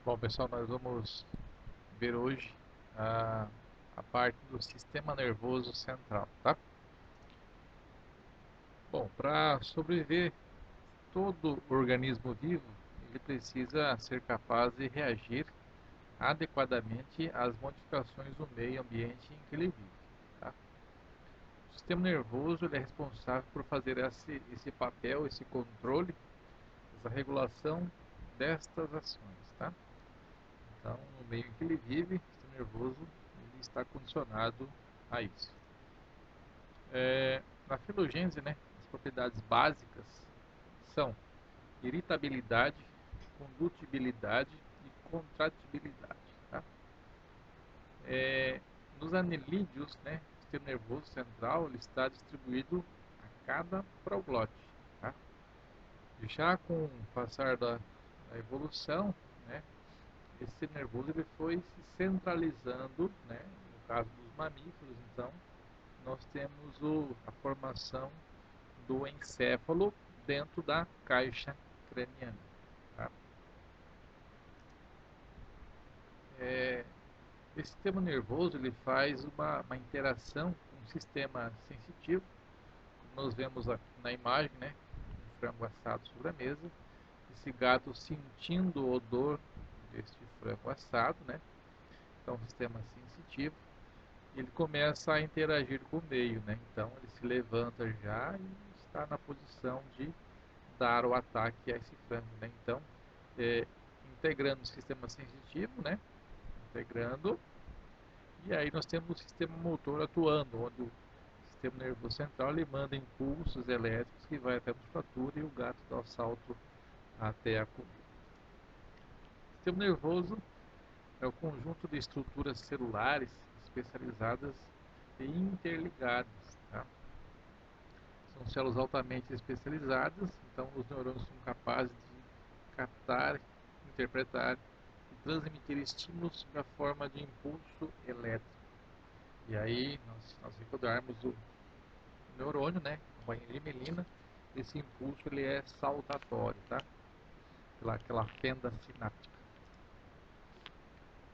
Bom, pessoal, nós vamos ver hoje a parte do sistema nervoso central, tá? Bom, para sobreviver, todo organismo vivo, ele precisa ser capaz de reagir adequadamente às modificações do meio ambiente em que ele vive, tá? O sistema nervoso ele é responsável por fazer esse papel, esse controle, essa regulação destas ações, tá? Então, no meio em que ele vive, o sistema nervoso ele está condicionado a isso. Na filogênese, né, as propriedades básicas são irritabilidade, condutibilidade e contratibilidade. Tá? Nos anelídeos, né, o sistema nervoso central ele está distribuído a cada proglote. Tá? Já com o passar da evolução, né, esse sistema nervoso ele foi se centralizando, né, no caso dos mamíferos, então, nós temos a formação do encéfalo dentro da caixa craniana. Tá? Esse sistema nervoso ele faz uma interação com o sistema sensitivo, como nós vemos aqui na imagem, né, um frango assado sobre a mesa, esse gato sentindo o odor deste frango assado, né, então um sistema sensitivo, ele começa a interagir com o meio, né, então ele se levanta já e está na posição de dar o ataque a esse frango, né, então integrando o sistema sensitivo, né, integrando. E aí nós temos o sistema motor atuando, onde o sistema nervoso central ele manda impulsos elétricos que vai até a musculatura e o gato dá o salto até a comida. O sistema nervoso é o conjunto de estruturas celulares especializadas e interligadas. Tá? São células altamente especializadas, então os neurônios são capazes de captar, interpretar transmitir estímulos na forma de impulso elétrico. E aí, nós recordarmos o neurônio, né, a bainha de mielina, esse impulso ele é saltatório, tá? Aquela fenda sináptica.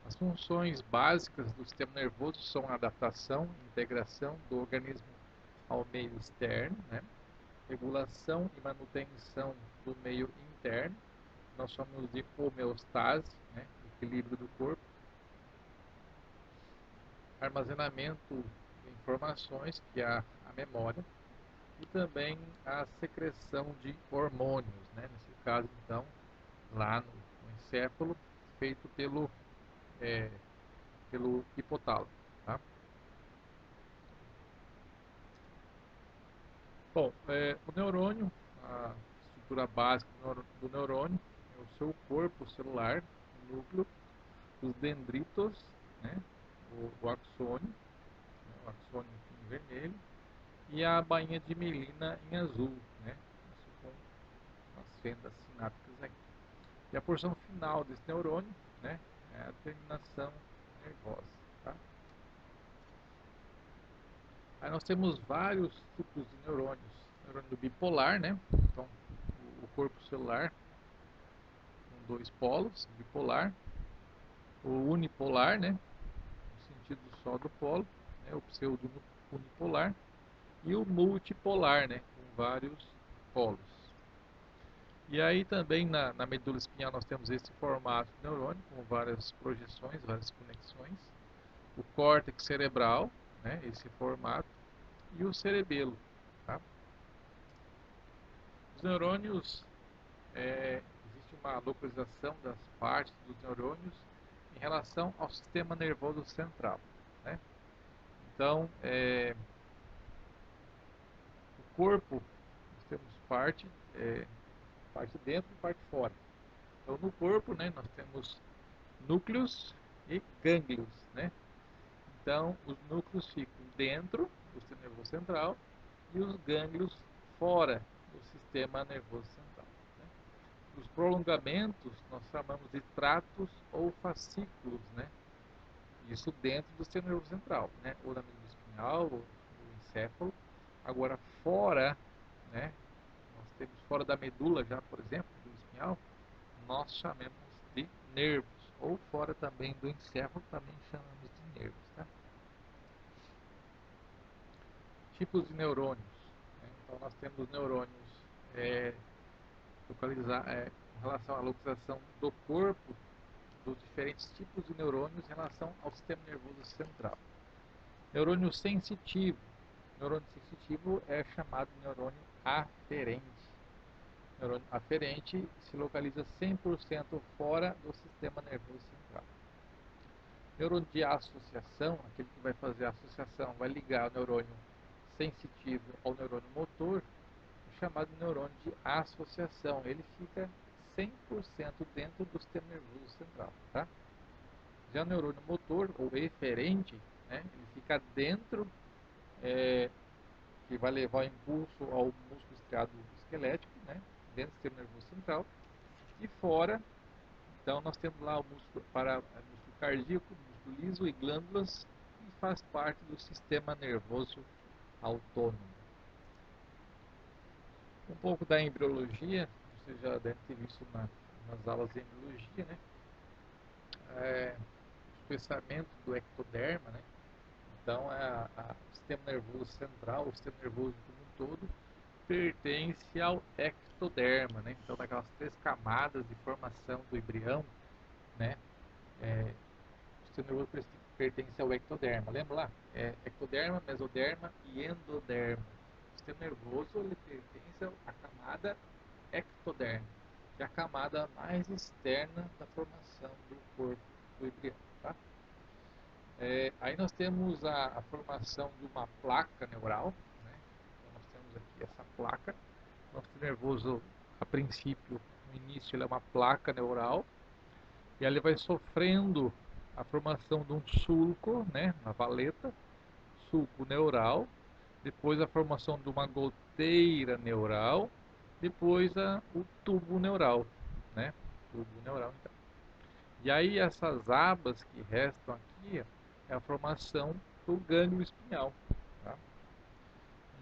As funções básicas do sistema nervoso são a adaptação e integração do organismo ao meio externo, né? Regulação e manutenção do meio interno, nós chamamos de homeostase, né? Equilíbrio do corpo, armazenamento de informações, que é a memória, e também a secreção de hormônios, né? Nesse caso, então, lá no encéfalo, feito pelo hipotálamo. Tá? Bom, o neurônio, a estrutura básica do neurônio, é o seu corpo celular, o núcleo, os dendritos, né? o axônio, né? O axônio em vermelho, e a bainha de mielina em azul, né? Isso com as fendas sinápticas aqui. E a porção final desse neurônio, né, é a terminação nervosa. Tá? Aí nós temos vários tipos de neurônios. Neurônio bipolar, né? Então, o corpo celular com dois polos, bipolar. O unipolar, né? No sentido só do polo, né? O pseudo-unipolar. E o multipolar, né? Com vários polos. E aí também na medula espinhal nós temos esse formato de neurônio, com várias projeções, várias conexões. O córtex cerebral, né? Esse formato. E o cerebelo. Tá? Os neurônios, existe uma localização das partes dos neurônios em relação ao sistema nervoso central. Né? Então, o corpo, nós temos parte dentro e parte fora. Então, no corpo, né, nós temos núcleos e gânglios. Né? Então, os núcleos ficam dentro do sistema nervoso central e os gânglios fora do sistema nervoso central. Né? Os prolongamentos nós chamamos de tratos ou fascículos, né? Isso dentro do sistema nervoso central, né? Ou da medula espinhal, ou do encéfalo. Agora, fora, né? Nós temos fora da medula já, por exemplo, medula espinhal, nós chamamos de nervos. ou fora também do encéfalo, também chamamos de nervos. Tá? Tipos de neurônios. Né? Então nós temos neurônios com relação à localização do corpo dos diferentes tipos de neurônios em relação ao sistema nervoso central. Neurônio sensitivo. Neurônio sensitivo é chamado de neurônio aferente. Neurônio aferente se localiza 100% fora do sistema nervoso central. Neurônio de associação, aquele que vai fazer a associação, vai ligar o neurônio sensitivo ao neurônio motor, é chamado de neurônio de associação. Ele fica 100% dentro do sistema nervoso central. Tá? Já o neurônio motor, ou eferente, né, ele fica dentro, que vai levar o impulso ao músculo estriado esquelético, né, dentro do sistema nervoso central. E fora, então, nós temos lá o músculo cardíaco, músculo liso e glândulas, e faz parte do sistema nervoso autônomo. Um pouco da embriologia, você já deve ter visto nas aulas de embriologia, né? O espessamento do ectoderma, né? Então, o sistema nervoso central, o sistema nervoso como um todo, pertence ao ectoderma, né? Então, daquelas 3 camadas de formação do embrião, né? O sistema nervoso pertence ao ectoderma. Lembra lá? Ectoderma, mesoderma e endoderma. O sistema nervoso ele pertence à camada ectoderma, que é a camada mais externa da formação do corpo do embrião. Tá? Aí nós temos a formação de uma placa neural. Né? Então nós temos aqui essa placa. Nosso sistema nervoso, a princípio, no início, ele é uma placa neural. E ele vai sofrendo a formação de um sulco, né, na valeta, sulco neural, depois a formação de uma goteira neural, depois o tubo neural, né, tubo neural então. E aí essas abas que restam aqui é a formação do gânglio espinhal. Tá?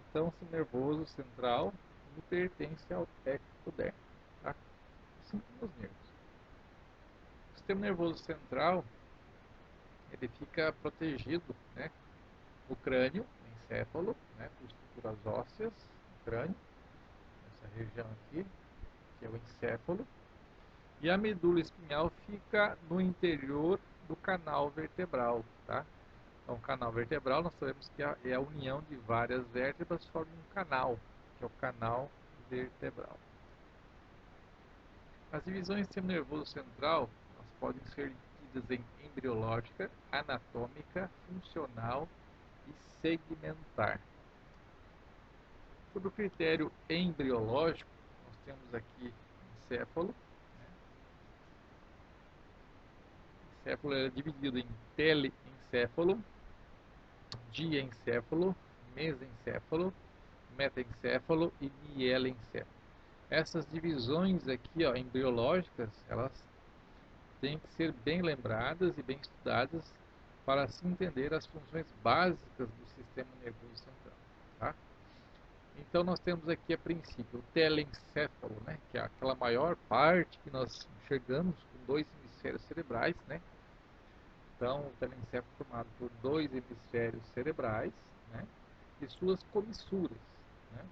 Então, o sistema nervoso central ele pertence ao ectoderma, tá? Assim como os nervos. O sistema nervoso central ele fica protegido, né, no crânio, no encéfalo, né, por estruturas ósseas no crânio, essa região aqui, que é o encéfalo, e a medula espinhal fica no interior do canal vertebral, tá? Então, o canal vertebral, nós sabemos que é a união de várias vértebras, forma um canal, que é o canal vertebral. As divisões do sistema nervoso central, elas podem ser divididas em embriológica, anatômica, funcional e segmentar. Sobre o critério embriológico, nós temos aqui encéfalo. Né? O encéfalo é dividido em telencéfalo, diencéfalo, mesencéfalo, metaencéfalo e mielencéfalo. Essas divisões aqui, ó, embriológicas, elas têm que ser bem lembradas e bem estudadas para se entender as funções básicas do sistema nervoso central. Tá? Então, nós temos aqui, a princípio, o telencéfalo, né, que é aquela maior parte que nós enxergamos com 2 hemisférios cerebrais. Né? Então, o telencéfalo é formado por 2 hemisférios cerebrais, né, e suas comissuras. Né?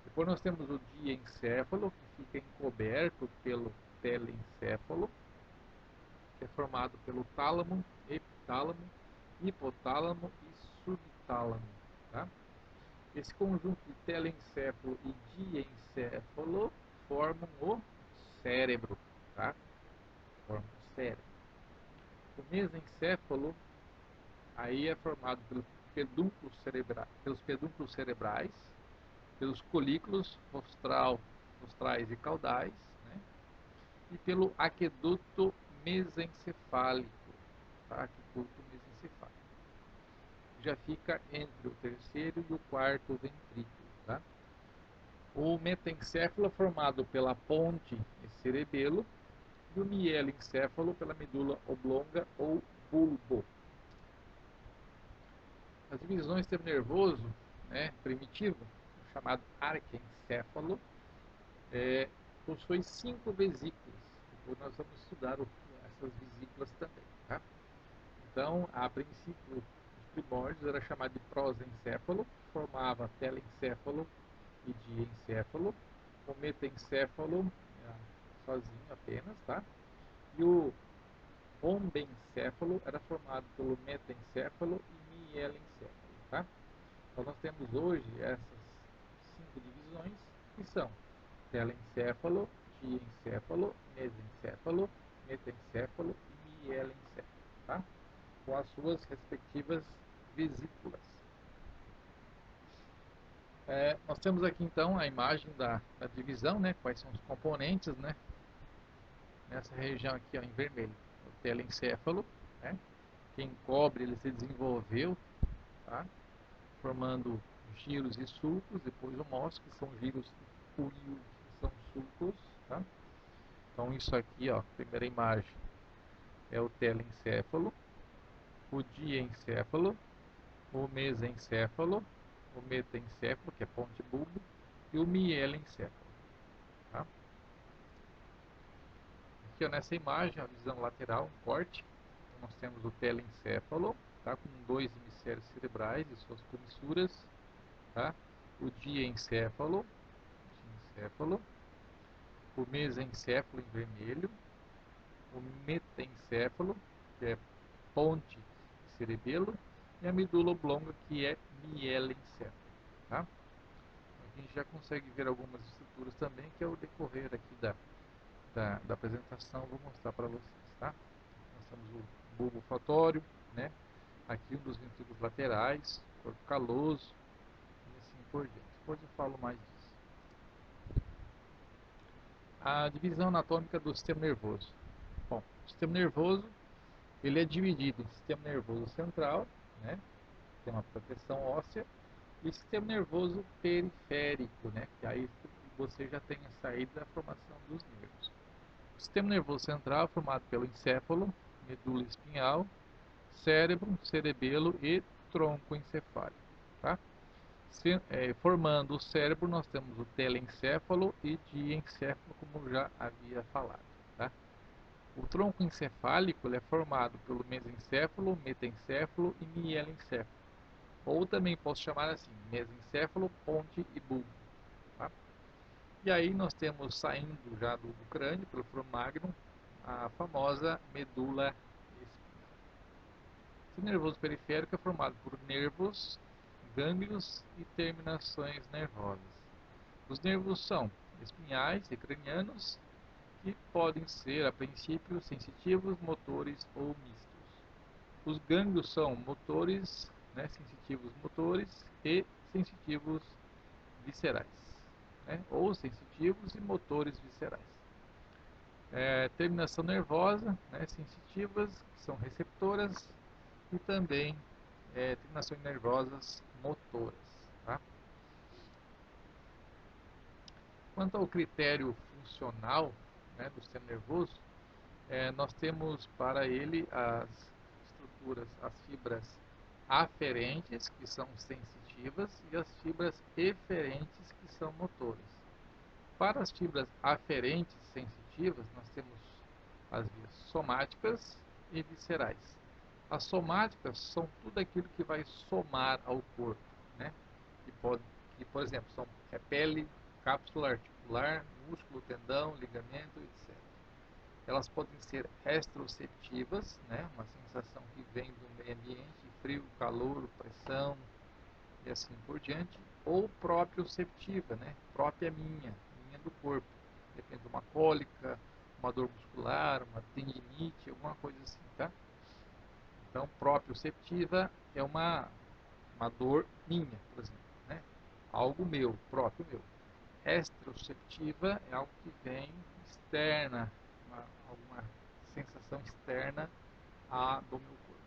Depois nós temos o diencéfalo, que fica encoberto pelo telencéfalo, que é formado pelo tálamo, epitálamo, hipotálamo e subtálamo. Tá? Esse conjunto de telencéfalo e diencéfalo formam o cérebro. Tá? Formam o cérebro. O mesencéfalo aí é formado pelos pedúnculos cerebrais, pelos colículos rostrais e caudais, né? E pelo aqueduto mesencefálico, tá? Aqueduto mesencefálico. Já fica entre o terceiro e o quarto ventrículo, tá? O metaencéfalo é formado pela ponte e cerebelo e o mielencéfalo pela medula oblonga ou bulbo. As divisões do sistema nervoso, né, primitivo, chamado arquencéfalo, possui 5 vesículas. Depois nós vamos estudar essas vesículas também, tá? Então, a princípio, os primórdios era chamado de prosencéfalo, formava telencéfalo e diencéfalo, o metencéfalo sozinho apenas, tá? E o ombencéfalo era formado pelo metencéfalo e mielencéfalo, tá? Então nós temos hoje essas 5 divisões que são telencéfalo, diencéfalo, mesencéfalo, metencéfalo e mielencéfalo, tá? Com as suas respectivas vesículas. Nós temos aqui então a imagem da divisão, né? Quais são os componentes, né? Nessa região aqui, ó, em vermelho, o telencéfalo, né? Que encobre, ele se desenvolveu, tá? Formando giros e sulcos. Depois eu mostro que são giros e que são sulcos, tá? Então isso aqui, ó, primeira imagem é o telencéfalo, o diencéfalo, o mesencéfalo, o metencéfalo, que é ponte bulbo, e o mielencéfalo, tá? Aqui, ó, nessa imagem, a visão lateral, um corte, nós temos o telencéfalo, tá? Com 2 hemisférios cerebrais e suas comissuras, tá? O diencéfalo, o mesencéfalo em vermelho, o metencéfalo, que é ponte e cerebelo, e a medula oblonga, que é mielencéfalo, tá? Aqui a gente já consegue ver algumas estruturas também, que é o decorrer aqui da apresentação, vou mostrar para vocês, tá? Nós temos o bulbo olfatório, né? Aqui um dos ventrículos laterais, corpo caloso e assim por diante. Depois eu falo mais disso. A divisão anatômica do sistema nervoso. Bom, o sistema nervoso, ele é dividido em sistema nervoso central, né? Tem uma proteção óssea, e sistema nervoso periférico, né? Que aí você já tem a saída da formação dos nervos. O sistema nervoso central é formado pelo encéfalo, medula espinhal, cérebro, cerebelo e tronco encefálico, tá? Formando o cérebro, nós temos o telencéfalo e diencéfalo, como já havia falado, tá? O tronco encefálico ele é formado pelo mesencéfalo, metencéfalo e mielencéfalo, ou também posso chamar assim, mesencéfalo, ponte e bulbo, tá? E aí nós temos, saindo já do crânio, pelo foro magnum, a famosa medula espinhal. O nervoso periférico é formado por nervos, gânglios e terminações nervosas. Os nervos são espinhais e cranianos, que podem ser, a princípio, sensitivos, motores ou mistos. Os gânglios são motores, né, sensitivos motores e sensitivos viscerais, né, ou sensitivos e motores viscerais. Terminação nervosa, né, sensitivas, que são receptoras, e também terminações nervosas motoras, tá? Quanto ao critério funcional, né, do sistema nervoso, nós temos para ele as estruturas, as fibras aferentes, que são sensitivas, e as fibras eferentes, que são motoras. Para as fibras aferentes sensitivas, nós temos as vias somáticas e viscerais. As somáticas são tudo aquilo que vai somar ao corpo, né? Que por exemplo, são pele, cápsula articular, músculo, tendão, ligamento, etc. Elas podem ser extroceptivas, né? Uma sensação que vem do meio ambiente, frio, calor, pressão e assim por diante, ou proprioceptiva, né? Própria minha do corpo. Depende de uma cólica, uma dor muscular, uma tendinite, alguma coisa assim, tá? Então, proprioceptiva é uma dor minha, por exemplo, né? Algo meu, próprio meu. Extroceptiva é algo que vem externa, alguma sensação externa do meu corpo.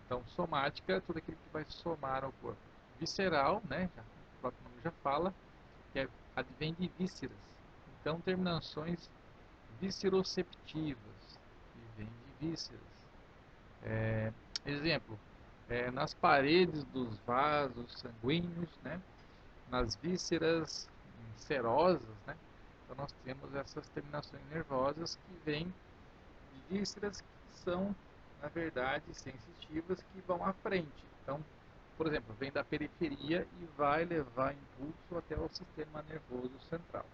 Então, somática é tudo aquilo que vai somar ao corpo. Visceral, né? O próprio nome já fala, que advém de vísceras. Então, terminações visceroceptivas, que vêm de vísceras. Exemplo, nas paredes dos vasos sanguíneos, né? Nas vísceras serosas, né? Então nós temos essas terminações nervosas que vêm vísceras que são, na verdade, sensitivas, que vão à frente. Então, por exemplo, vem da periferia e vai levar impulso até o sistema nervoso central.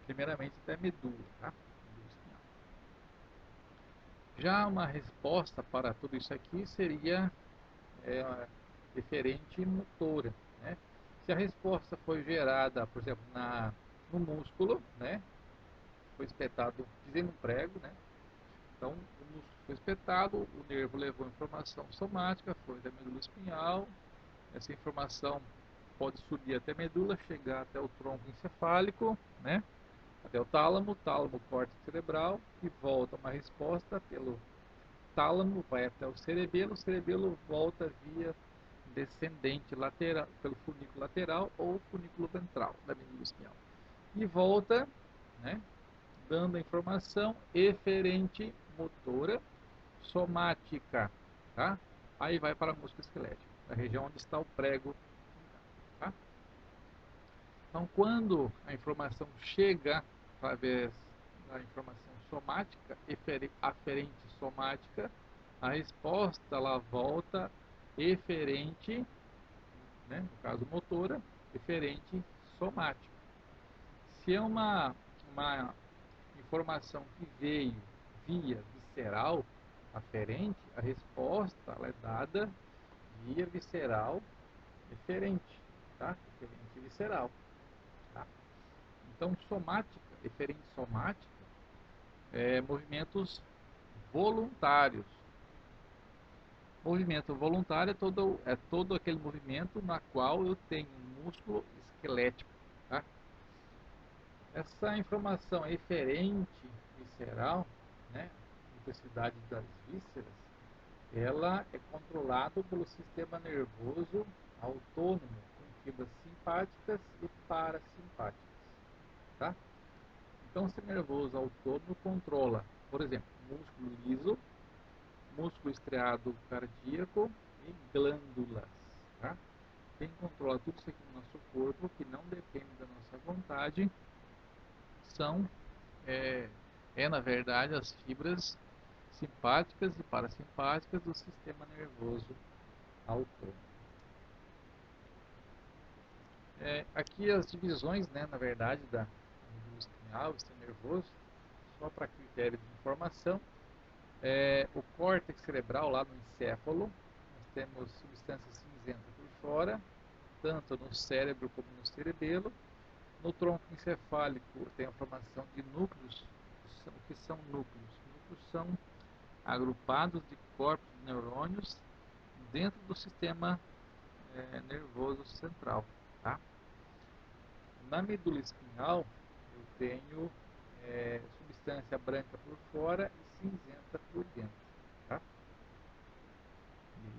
Primeiramente até a medula, tá? Medula espinhal. Já uma resposta para tudo isso aqui seria referente motora, né? Se a resposta foi gerada, por exemplo, no músculo, né? Foi espetado, dizendo um prego, né? Então, o músculo foi espetado, o nervo levou informação somática, foi da medula espinhal. Essa informação pode subir até a medula, chegar até o tronco encefálico, né? Até o tálamo, córtex cerebral, e volta uma resposta pelo tálamo, vai até o cerebelo volta via descendente lateral, pelo funículo lateral ou funículo ventral da medula espinhal. E volta, né? Dando a informação eferente motora somática, tá? Aí vai para a músculo esquelético, a região onde está o prego, tá? Então, quando a informação chega através da informação somática, aferente somática, a resposta ela volta eferente, né, no caso motora, eferente somática. Se é uma informação que veio via visceral aferente, a resposta ela é dada via visceral eferente, tá? Eferente visceral. Tá? Então, somática, eferente somática, movimentos voluntários. Movimento voluntário é todo aquele movimento na qual eu tenho um músculo esquelético. Tá? Essa informação eferente visceral, né, intensidade das vísceras, ela é controlada pelo sistema nervoso autônomo, com fibras simpáticas e parasimpáticas. Tá? Então, o sistema nervoso autônomo controla, por exemplo, músculo liso, músculo estriado cardíaco e glândulas. Tá? Quem controla tudo isso aqui no nosso corpo, que não depende da nossa vontade, são, na verdade, as fibras simpáticas e parasimpáticas do sistema nervoso autônomo. Aqui as divisões, né, na verdade, da medula espinhal, sistema nervoso, só para critério de informação. O córtex cerebral lá no encéfalo, nós temos substância cinzenta por fora, tanto no cérebro como no cerebelo. No tronco encefálico tem a formação de núcleos. O que são núcleos? Núcleos são agrupados de corpos de neurônios dentro do sistema nervoso central. Tá? Na medula espinhal eu tenho substância branca por fora e cinzenta por dentro. Tá?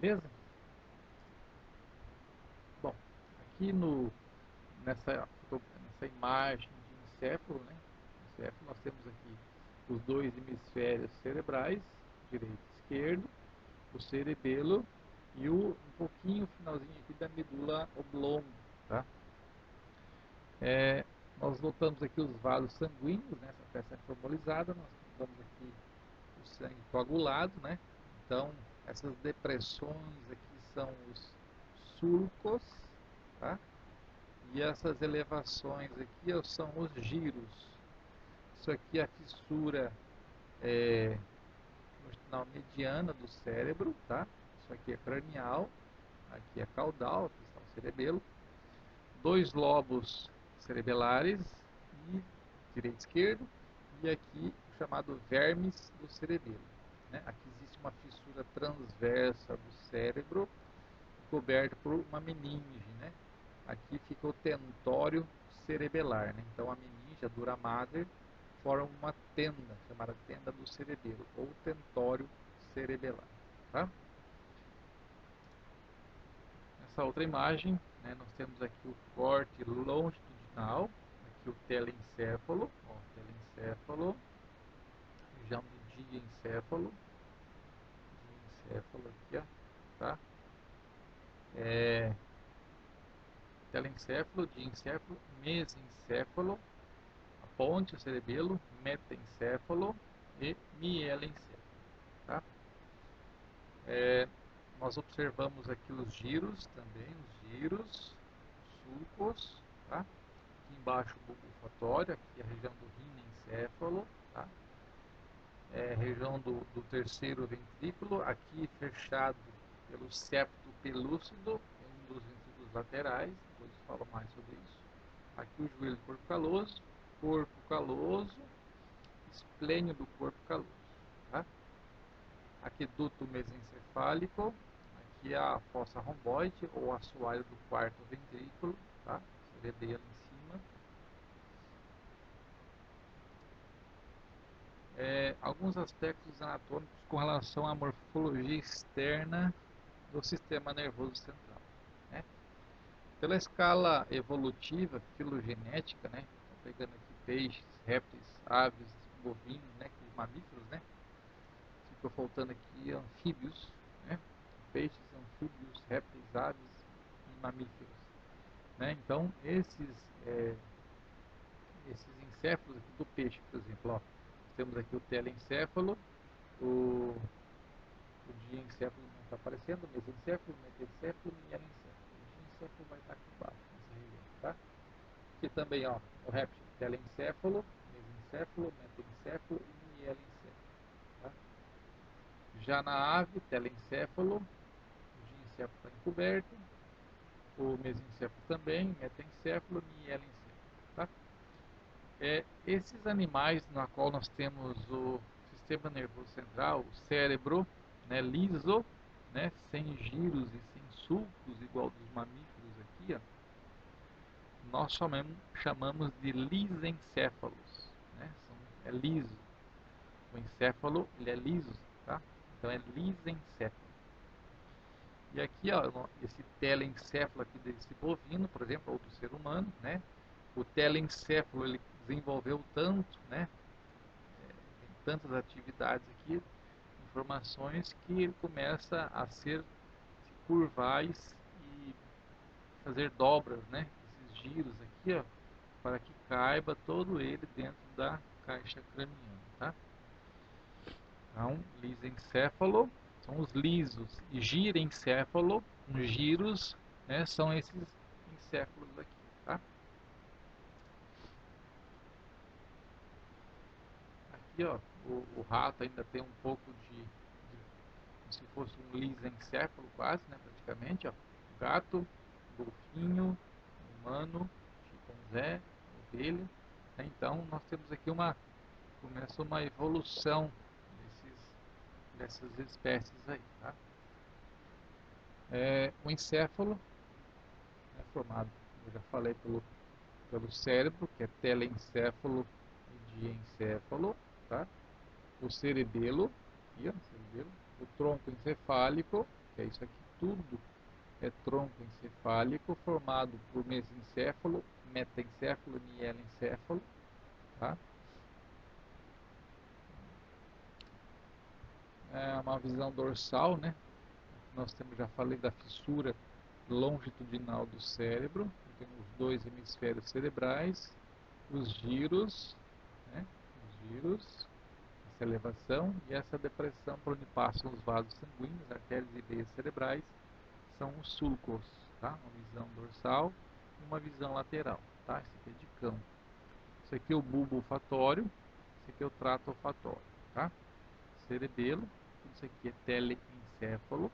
Beleza? Bom, aqui nessa imagem de encéfalo, né? Encéfalo, nós temos aqui os dois hemisférios cerebrais, direito e esquerdo, o cerebelo e um pouquinho, finalzinho aqui da medula oblonga. Tá? Nós notamos aqui os vasos sanguíneos, né? Essa peça é formalizada, nós notamos aqui o sangue coagulado, né? Então, essas depressões aqui são os sulcos, tá? E essas elevações aqui são os giros. Isso aqui é a fissura na mediana do cérebro, tá? Isso aqui é cranial, aqui é caudal, aqui está o cerebelo. Dois lobos cerebelares, direito e esquerdo, e aqui o chamado vermes do cerebelo. Né? Aqui existe uma fissura transversa do cérebro, coberta por uma meninge, né? Aqui fica o tentório cerebelar, né? Então a meninge, a dura mater, forma uma tenda, chamada tenda do cerebelo, ou tentório cerebelar. Tá? Nessa outra imagem, né, nós temos aqui o corte longitudinal, aqui o telencéfalo, região do diencéfalo, aqui, ó, tá? Telencéfalo, diencéfalo, mesencéfalo, a ponte, o cerebelo, metencéfalo e mielencéfalo. Nós observamos aqui os giros também, os giros, sulcos, tá? Aqui embaixo o bulbo olfatório, aqui a região do rinencéfalo, tá? Região do terceiro ventrículo, aqui fechado pelo septo pelúcido, um dos ventrículos laterais, depois eu falo mais sobre isso. Aqui o joelho do corpo caloso, esplênio do corpo caloso, tá? Aqueduto mesencefálico, aqui a fossa romboide ou assoalho do quarto ventrículo, tá? Cerebelo em cima. Alguns aspectos anatômicos com relação à morfologia externa do sistema nervoso central, né? Pela escala evolutiva, filogenética, né? Estou pegando aqui peixes, répteis, aves, bovinos, né? Mamíferos, né? Ficou faltando aqui anfíbios, né? Peixes, anfíbios, répteis, aves e mamíferos, né? Então, esses encéfalos aqui do peixe, por exemplo, ó, temos aqui o telencéfalo, o diencéfalo não está aparecendo, o mesencéfalo, o metencéfalo e o mielencéfalo. O diencéfalo vai estar aqui embaixo, nessa região, tá? Aqui também, ó, o réptil, telencéfalo, mesencéfalo, metencéfalo e mielencéfalo, tá? Já na ave, telencéfalo, o diencéfalo está encoberto, o mesencéfalo também, metencéfalo e mielencéfalo, tá? Esses animais na qual nós temos o sistema nervoso central, o cérebro, né, liso, né, sem giros e sem sulcos, igual dos mamíferos aqui, ó, nós chamamos de lisencéfalos, né, é liso. O encéfalo ele é liso, tá? Então é lisencéfalo. E aqui, ó, esse telencéfalo aqui desse bovino, por exemplo, ou do ser humano, né? O telencéfalo ele desenvolveu tanto, né? Tem tantas atividades aqui, informações que ele começa a se curvar e fazer dobras, né? Esses giros aqui, ó, para que caiba todo ele dentro da caixa craniana, tá? Então, lisencéfalo são os lisos e girencéfalo, os giros, né, são esses encéfalos aqui, tá? Aqui, ó, o rato ainda tem um pouco de como se fosse um lisencéfalo quase, né, praticamente, ó. O gato, golfinho, humano, chimpanzé, ovelha, né? Então, nós temos aqui começa uma evolução dessas espécies aí, tá? O encéfalo é formado, eu já falei, pelo cérebro, que é telencéfalo e diencéfalo, tá? O cerebelo, aqui, ó, cerebelo, o tronco encefálico, que é isso aqui tudo, é tronco encefálico, formado por mesencéfalo, metencéfalo e mielencéfalo, tá? É uma visão dorsal, né? Nós temos, já falei da fissura longitudinal do cérebro, temos os dois hemisférios cerebrais, os giros, né? Os giros, essa elevação e essa depressão por onde passam os vasos sanguíneos, artérias e veias cerebrais, são os sulcos, tá? Uma visão dorsal e uma visão lateral, tá? Esse aqui é de campo. Isso aqui é o bulbo olfatório, esse aqui é o trato olfatório, tá? Cerebelo, isso aqui é telencéfalo,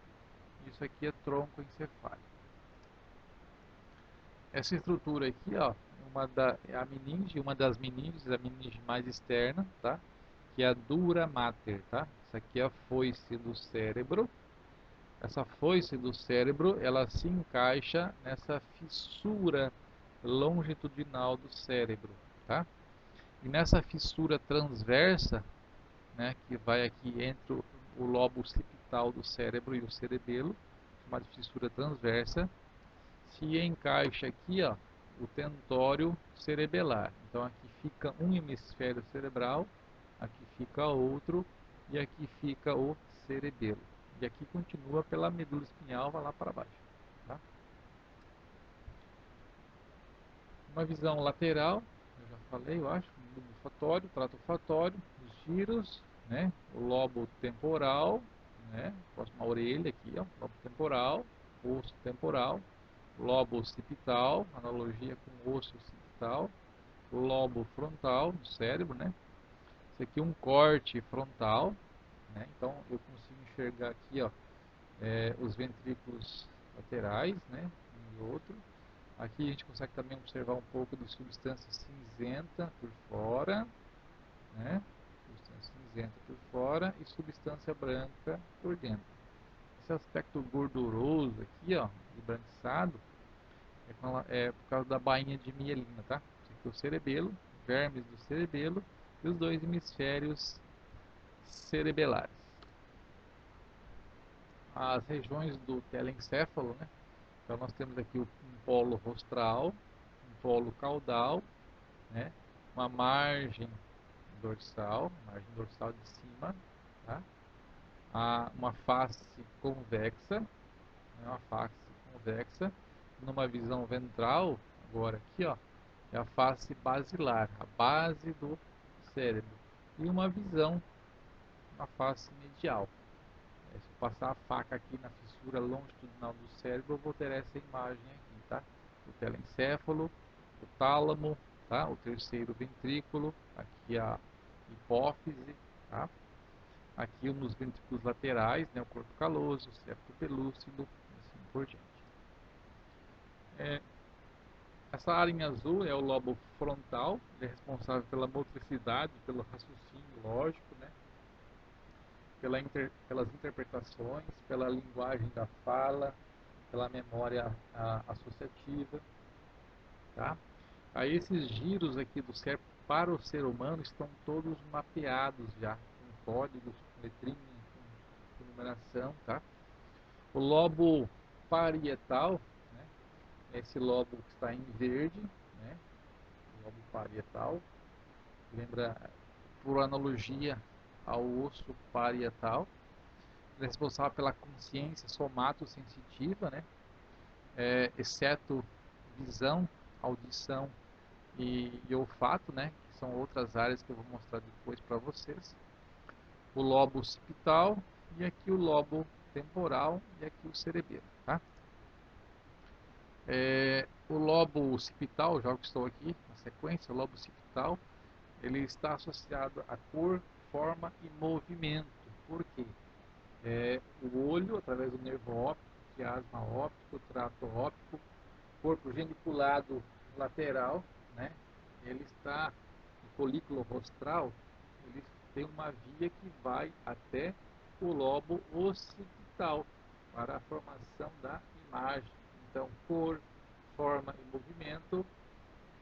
isso aqui é tronco encefálico. Essa estrutura aqui, ó, é a meninge, uma das meninges, a meninge mais externa, tá? Que é a dura mater, tá? Essa aqui é a foice do cérebro. Essa foice do cérebro, ela se encaixa nessa fissura longitudinal do cérebro, tá? E nessa fissura transversa, né, que vai aqui entre o lobo occipital do cérebro e o cerebelo, chamada fissura transversa, se encaixa aqui, ó, o tentório cerebelar. Então aqui fica um hemisfério cerebral, aqui fica outro e aqui fica o cerebelo. E aqui continua pela medula espinhal, vai lá para baixo, tá? Uma visão lateral, eu já falei, eu acho, o bulbo olfatório, trato olfatório, os giros, né? O lobo temporal, né? Próximo à orelha aqui, ó, lobo temporal, osso temporal, lobo occipital, analogia com o osso occipital, lobo frontal do cérebro, né? Isso aqui é um corte frontal, né? Então eu consigo enxergar aqui, ó, os ventrículos laterais, né? Um e outro. Aqui a gente consegue também observar um pouco de substância cinzenta por fora, né? Substância cinzenta por fora e substância branca por dentro. Esse aspecto gorduroso aqui, ó, esbranquiçado, é por causa da bainha de mielina, tá? Esse aqui é o cerebelo, vermes do cerebelo e os dois hemisférios cerebelares. As regiões do telencéfalo, né? Então nós temos aqui um polo rostral, um polo caudal, né? Uma margem dorsal de cima, tá? Uma face convexa, né? Uma face convexa, numa visão ventral, agora aqui, ó, é a face basilar, a base do cérebro, e uma visão na face medial. Se eu passar a faca aqui na fissura longitudinal do cérebro, eu vou ter essa imagem aqui, tá? O telencéfalo, o tálamo, tá? O terceiro ventrículo, aqui a hipófise, tá? Aqui nos ventrículos laterais, né? O corpo caloso, o septo pelúcido, assim por diante. Essa área em azul é o lobo frontal, ele é responsável pela motricidade, pelo raciocínio lógico, né? Pelas interpretações, pela linguagem da fala, pela memória associativa, tá? Aí esses giros aqui do cérebro para o ser humano estão todos mapeados já, com códigos, com letrinha, com numeração, tá? O lobo parietal, né? Esse lobo que está em verde, né? O lobo parietal, lembra, por analogia ao osso parietal, ele é responsável pela consciência somatosensitiva, né? Exceto visão, audição e olfato, né? Que são outras áreas que eu vou mostrar depois para vocês. O lobo occipital e aqui o lobo temporal e aqui o cerebelo, tá? O lobo occipital, já que estou aqui na sequência, o lobo occipital, ele está associado a cor, forma e movimento. Por quê? O olho, através do nervo óptico, quiasma óptico, trato óptico, corpo geniculado lateral, né? Ele está, o folículo rostral, ele tem uma via que vai até o lobo occipital para a formação da imagem. Então, cor, forma e movimento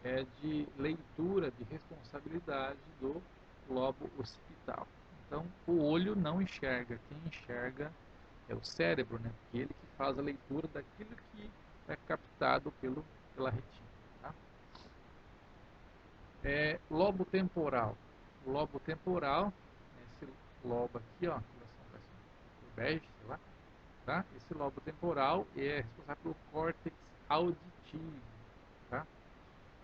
é de leitura, de responsabilidade do lobo occipital. Então, o olho não enxerga, quem enxerga é o cérebro, né? Porque ele que faz a leitura daquilo que é captado pela retina. Tá? Lobo temporal. O lobo temporal, esse lobo aqui, ó, bege, sei lá, tá? Esse lobo temporal é responsável pelo córtex auditivo, tá?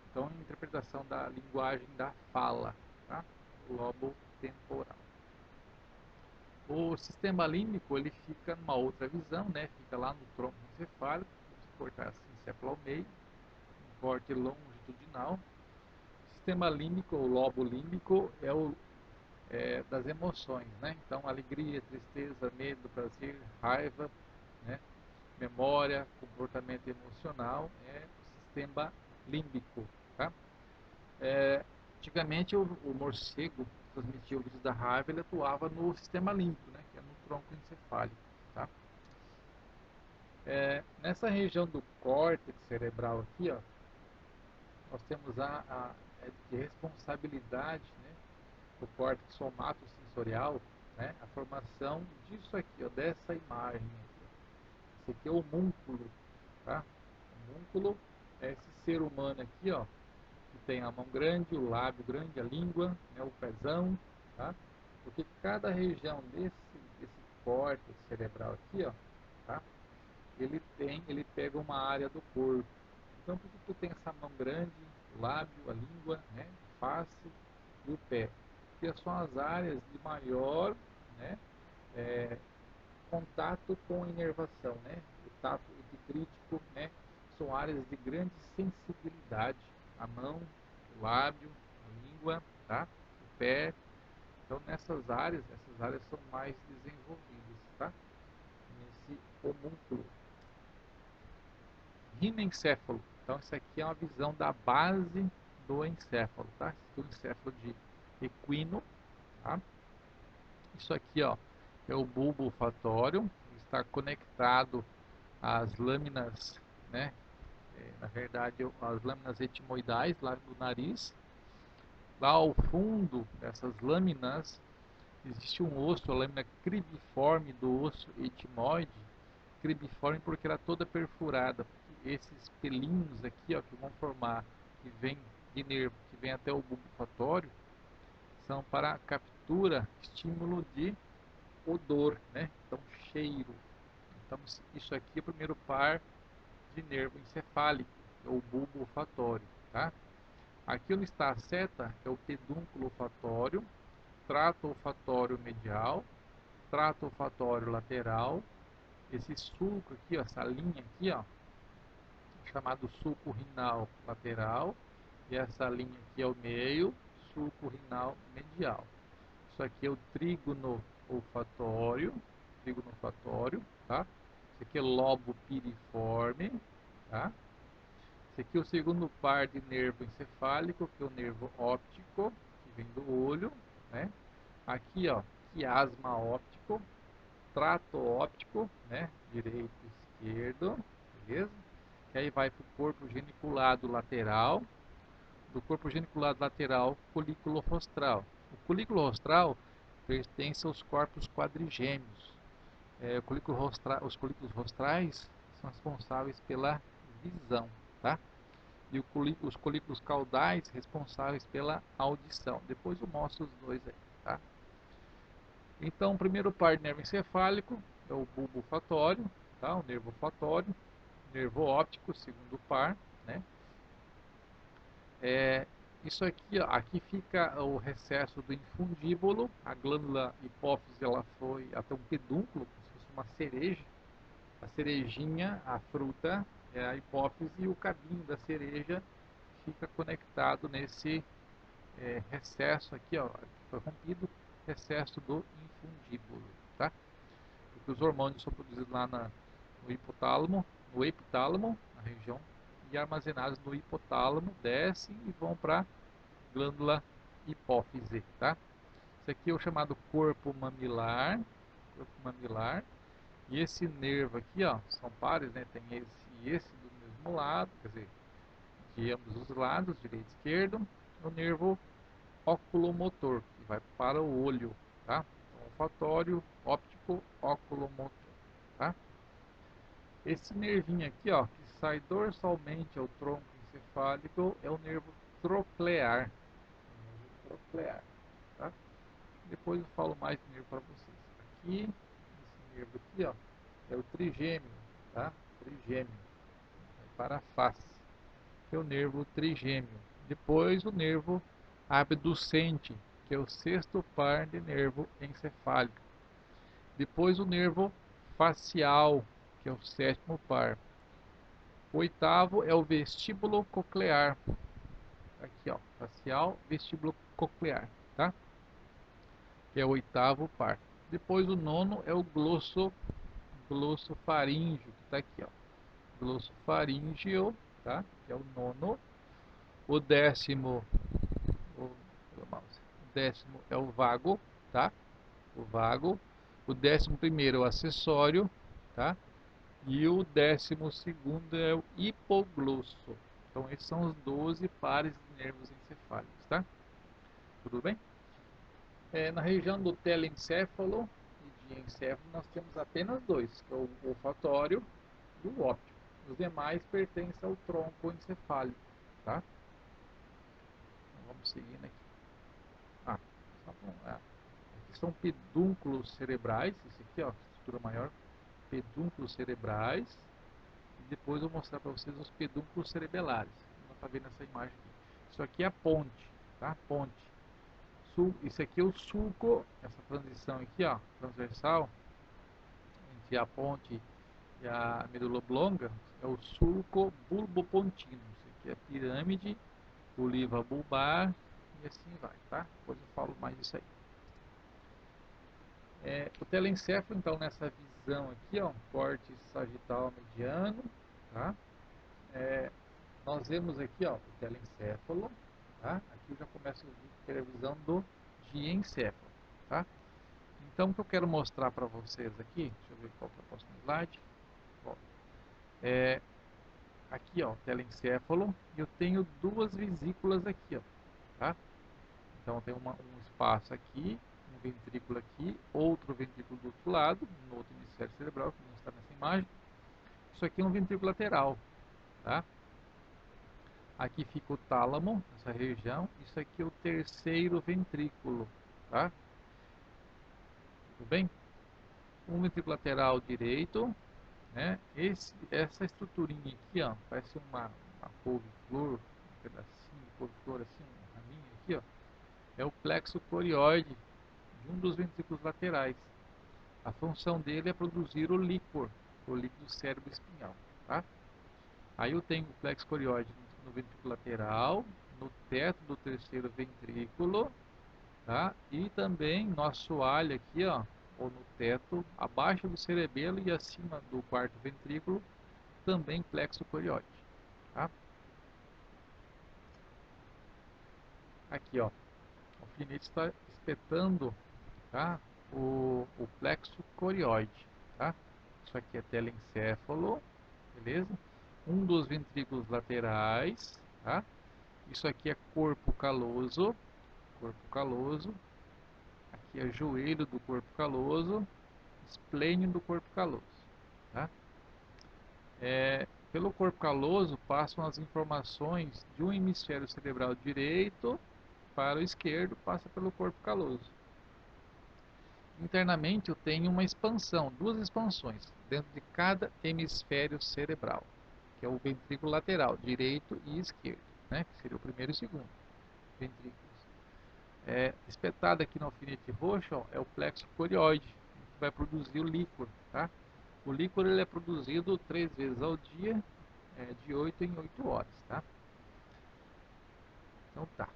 Então, interpretação da linguagem da fala, tá? O lobo temporal. O sistema límbico, ele fica numa outra visão, né? Fica lá no tronco encefálico, se cortar assim, encéfalo ao meio, um corte longitudinal. O sistema límbico, o lobo límbico, das emoções, né? Então, alegria, tristeza, medo, prazer, raiva, né? Memória, comportamento emocional, é o sistema límbico, tá? Antigamente, o morcego que transmitia o vírus da raiva, ele atuava no sistema límbico, né? Que é no tronco encefálico, tá? Nessa região do córtex cerebral aqui, ó, nós temos de responsabilidade, né? O córtex somatosensorial, né? A formação disso aqui, ó, dessa imagem aqui. Esse aqui é o homúnculo, tá? O homúnculo é esse ser humano aqui, ó, que tem a mão grande, o lábio grande, a língua, né, o pezão, tá? Porque cada região desse córtex cerebral aqui, ó, tá? Ele pega uma área do corpo. Então, por que tu tem essa mão grande, o lábio, a língua, né, a face e o pé? Porque são as áreas de maior, né, contato com inervação, né? O tato epicrítico, né? São áreas de grande sensibilidade. A mão, o lábio, a língua, tá? O pé. Então, essas áreas são mais desenvolvidas, tá? Nesse homúnculo. Rinencéfalo. Então, isso aqui é uma visão da base do encéfalo, tá? Esse é o encéfalo de equino, tá? Isso aqui, ó, é o bulbo olfatório, está conectado às lâminas, né? Na verdade, as lâminas etimoidais lá do nariz. Lá ao fundo dessas lâminas existe um osso, a lâmina cribiforme do osso etimoide, cribiforme porque ela é toda perfurada. Esses pelinhos aqui, ó, que vão formar, que vem de nervo, que vem até o bulbo olfatório, são para captura, estímulo de odor, né? Então, cheiro. Então, isso aqui é o primeiro par de nervo encefálico, é o bulbo olfatório, tá? Aqui onde está a seta é o pedúnculo olfatório, trato olfatório medial, trato olfatório lateral. Esse sulco aqui, ó, essa linha aqui, ó, chamado sulco rinal lateral, e essa linha aqui é o meio, sulco rinal medial. Isso aqui é o trígono olfatório, tá? Isso aqui é lobo piriforme, tá? Esse aqui é o segundo par de nervo encefálico, que é o nervo óptico, que vem do olho, né? Aqui, ó, quiasma óptico, trato óptico, né? Direito e esquerdo, beleza? Que aí vai para o corpo geniculado lateral, do corpo geniculado lateral, colículo rostral. O colículo rostral pertence aos corpos quadrigêmeos. Os colículos rostrais são responsáveis pela visão, tá? E os colículos caudais responsáveis pela audição. Depois eu mostro os dois aí, tá? Então, o primeiro par de nervo encefálico é o bulbo olfatório, tá? O nervo olfatório, nervo óptico, segundo par, né? Isso aqui, ó, aqui fica o recesso do infundíbulo, a glândula hipófise, ela foi até um pedúnculo, como se fosse uma cereja. A cerejinha, a fruta, é a hipófise, e o cabinho da cereja fica conectado nesse recesso aqui, ó, que foi rompido, recesso do infundíbulo, tá? Porque os hormônios são produzidos lá no hipotálamo, no epitálamo, na região, e armazenados no hipotálamo, descem e vão para a glândula hipófise, tá? Isso aqui é o chamado corpo mamilar, e esse nervo aqui, ó, são pares, né? Tem esse e esse do mesmo lado, quer dizer, de ambos os lados, direito e esquerdo, o nervo oculomotor, que vai para o olho, tá? Então, olfatório, óptico, oculomotor, tá? Esse nervinho aqui, ó, que sai dorsalmente ao tronco encefálico, é o nervo troclear. Tá? Depois eu falo mais do nervo para vocês. Aqui, esse nervo aqui, ó, é o trigêmeo, tá? Trigêmeo. Vai para a face, que é o nervo trigêmeo. Depois o nervo abducente, que é o sexto par de nervo encefálico. Depois o nervo facial, que é o sétimo par. O oitavo é o vestíbulo coclear. Aqui, ó, facial, vestíbulo coclear, tá? Que é o oitavo par. Depois o nono é o glossofaríngeo, que está aqui, ó. Glossofaríngeo, tá? Que é o nono. O décimo, o décimo é o vago, tá? O vago. O 11º é o acessório, tá? E o 12º é o hipoglosso. Então, esses são os 12 pares de nervos encefálicos, tá? Tudo bem? Na região do telencéfalo e de encéfalo, nós temos apenas dois, que é o olfatório e o óptico. Os demais pertencem ao tronco encefálico, tá? Então, vamos seguindo aqui. Aqui são pedúnculos cerebrais, esse aqui, ó, estrutura maior, pedúnculos cerebrais. E depois eu vou mostrar para vocês os pedúnculos cerebelares. Não está vendo essa imagem aqui. Isso aqui é a ponte, tá? Ponte. Isso aqui é o sulco, essa transição aqui, ó, transversal, entre a ponte e a medula oblonga é o sulco bulbopontino. Isso aqui é pirâmide, oliva bulbar e assim vai, tá? Depois eu falo mais disso aí. O telencéfalo, então, nessa visão aqui, ó, corte sagital mediano, tá? Nós vemos aqui, ó, o telencéfalo, tá? Aqui eu já começo a ter a visão do diencéfalo, tá? Então, o que eu quero mostrar para vocês aqui, deixa eu ver qual que é o próximo slide. Ó, aqui, ó, telencéfalo, e eu tenho duas vesículas aqui, ó, tá? Então, tem um espaço aqui, um ventrículo aqui, outro ventrículo do outro lado, no outro hemisfério cerebral, que não está nessa imagem. Isso aqui é um ventrículo lateral, tá? Aqui fica o tálamo, essa região. Isso aqui é o terceiro ventrículo, tá? Tudo bem? Um ventrículo lateral direito, né? Essa estruturinha aqui, ó, parece uma couve-flor, um pedacinho de couve-flor, assim, um raminho aqui, ó, é o plexo corióide de um dos ventrículos laterais. A função dele é produzir o líquor cérebro espinhal, tá? Aí eu tenho o plexo corióide no ventrículo lateral, no teto do terceiro ventrículo, tá? E também no assoalho aqui, ó, ou no teto, abaixo do cerebelo e acima do quarto ventrículo, também plexo corióide, tá? Aqui, ó, o alfinete está espetando, tá? O plexo corióide, tá? Isso aqui é telencéfalo, beleza? Um dos ventrículos laterais, tá? Isso aqui é corpo caloso, aqui é joelho do corpo caloso, esplênio do corpo caloso, tá? Pelo corpo caloso passam as informações de um hemisfério cerebral direito para o esquerdo, passa pelo corpo caloso. Internamente eu tenho uma expansão, duas expansões, dentro de cada hemisfério cerebral, que é o ventrículo lateral, direito e esquerdo, né? Que seria o primeiro e o segundo ventrículos. Espetado aqui no alfinete roxo, ó, é o plexo corióide, que vai produzir o líquor, tá? O líquor ele é produzido 3 vezes ao dia, de 8 em 8 horas, tá? Então tá.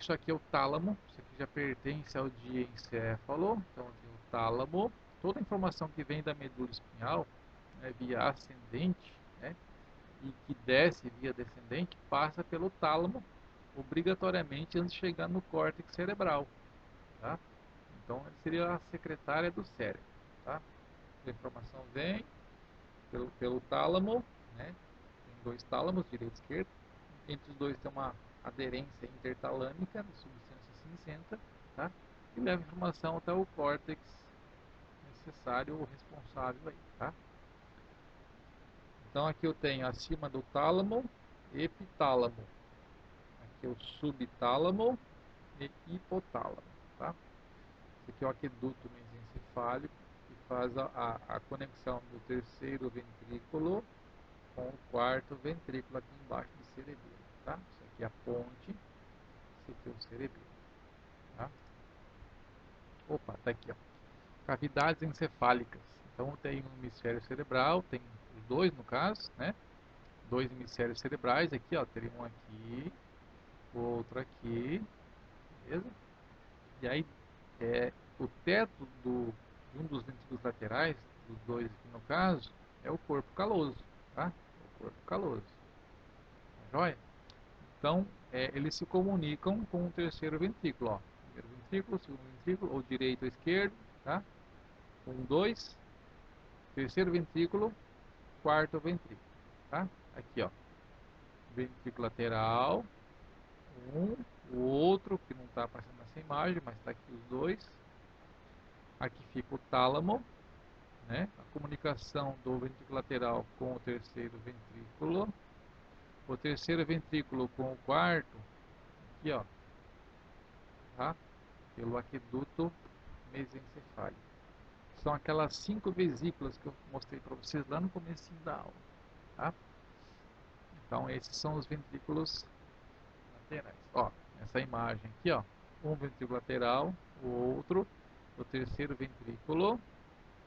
Isso aqui é o tálamo, isso aqui já pertence ao diencéfalo, então tem o tálamo. Toda a informação que vem da medula espinhal, né, via ascendente, né, e que desce via descendente, passa pelo tálamo, obrigatoriamente antes de chegar no córtex cerebral, tá? Então ele seria a secretária do cérebro, tá? A informação vem pelo tálamo, né? Tem dois tálamos, direito e esquerdo. Entre os dois tem uma aderência intertalâmica de substância cinzenta, tá? E leva informação até o córtex necessário ou responsável aí, tá? Então aqui eu tenho acima do tálamo, epitálamo. Aqui é o subtálamo e hipotálamo, tá? Esse aqui é o aqueduto mesencefálico que faz a conexão do terceiro ventrículo com o quarto ventrículo aqui embaixo do cerebelo, tá? Isso aqui é a ponte, esse aqui é o cerebelo, tá? Opa, tá aqui, ó. Cavidades encefálicas. Então tem um hemisfério cerebral, tem os dois no caso, né? Dois hemisférios cerebrais aqui, ó. Teria um aqui, o outro aqui, beleza? E aí o teto de um dos ventrículos laterais, dos dois aqui no caso, é o corpo caloso, tá? O corpo caloso. Tá joia? Então, eles se comunicam com o terceiro ventrículo, ó. Primeiro ventrículo, segundo ventrículo, ou direito ou esquerdo, tá? 1, 2, terceiro ventrículo, quarto ventrículo, tá? Aqui, ó. Ventrículo lateral, o outro, que não está aparecendo nessa imagem, mas está aqui os dois. Aqui fica o tálamo, né? A comunicação do ventrículo lateral com o terceiro ventrículo. O terceiro ventrículo com o quarto, aqui, ó, tá? Pelo aqueduto mesencefálico. São aquelas 5 vesículas que eu mostrei para vocês lá no começo da aula, tá? Então esses são os ventrículos laterais. Ó, essa imagem aqui, ó, um ventrículo lateral, o outro, o terceiro ventrículo,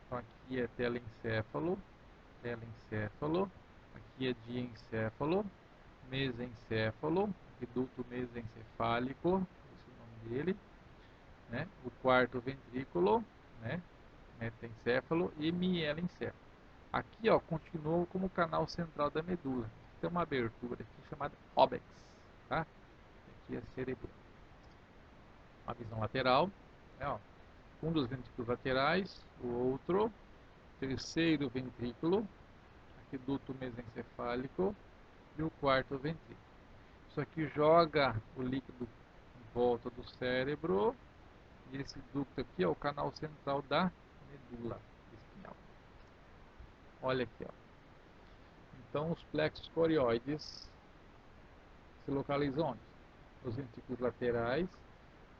Então aqui é telencéfalo, aqui é diencéfalo, mesencéfalo, reduto mesencefálico, esse é o nome dele, né? O quarto ventrículo, né? Metencéfalo e mielencéfalo. Aqui, ó, continua como canal central da medula. Tem uma abertura aqui chamada óbex, tá? Aqui é cerebelo. Uma visão lateral, né, ó. Um dos ventrículos laterais, o outro, terceiro ventrículo, aqui duto mesencefálico e o quarto ventrículo. Isso aqui joga o líquido em volta do cérebro e esse ducto aqui é o canal central da medula espinhal. Olha aqui, ó. Então os plexos corioides se localizam onde? Nos ventrículos laterais,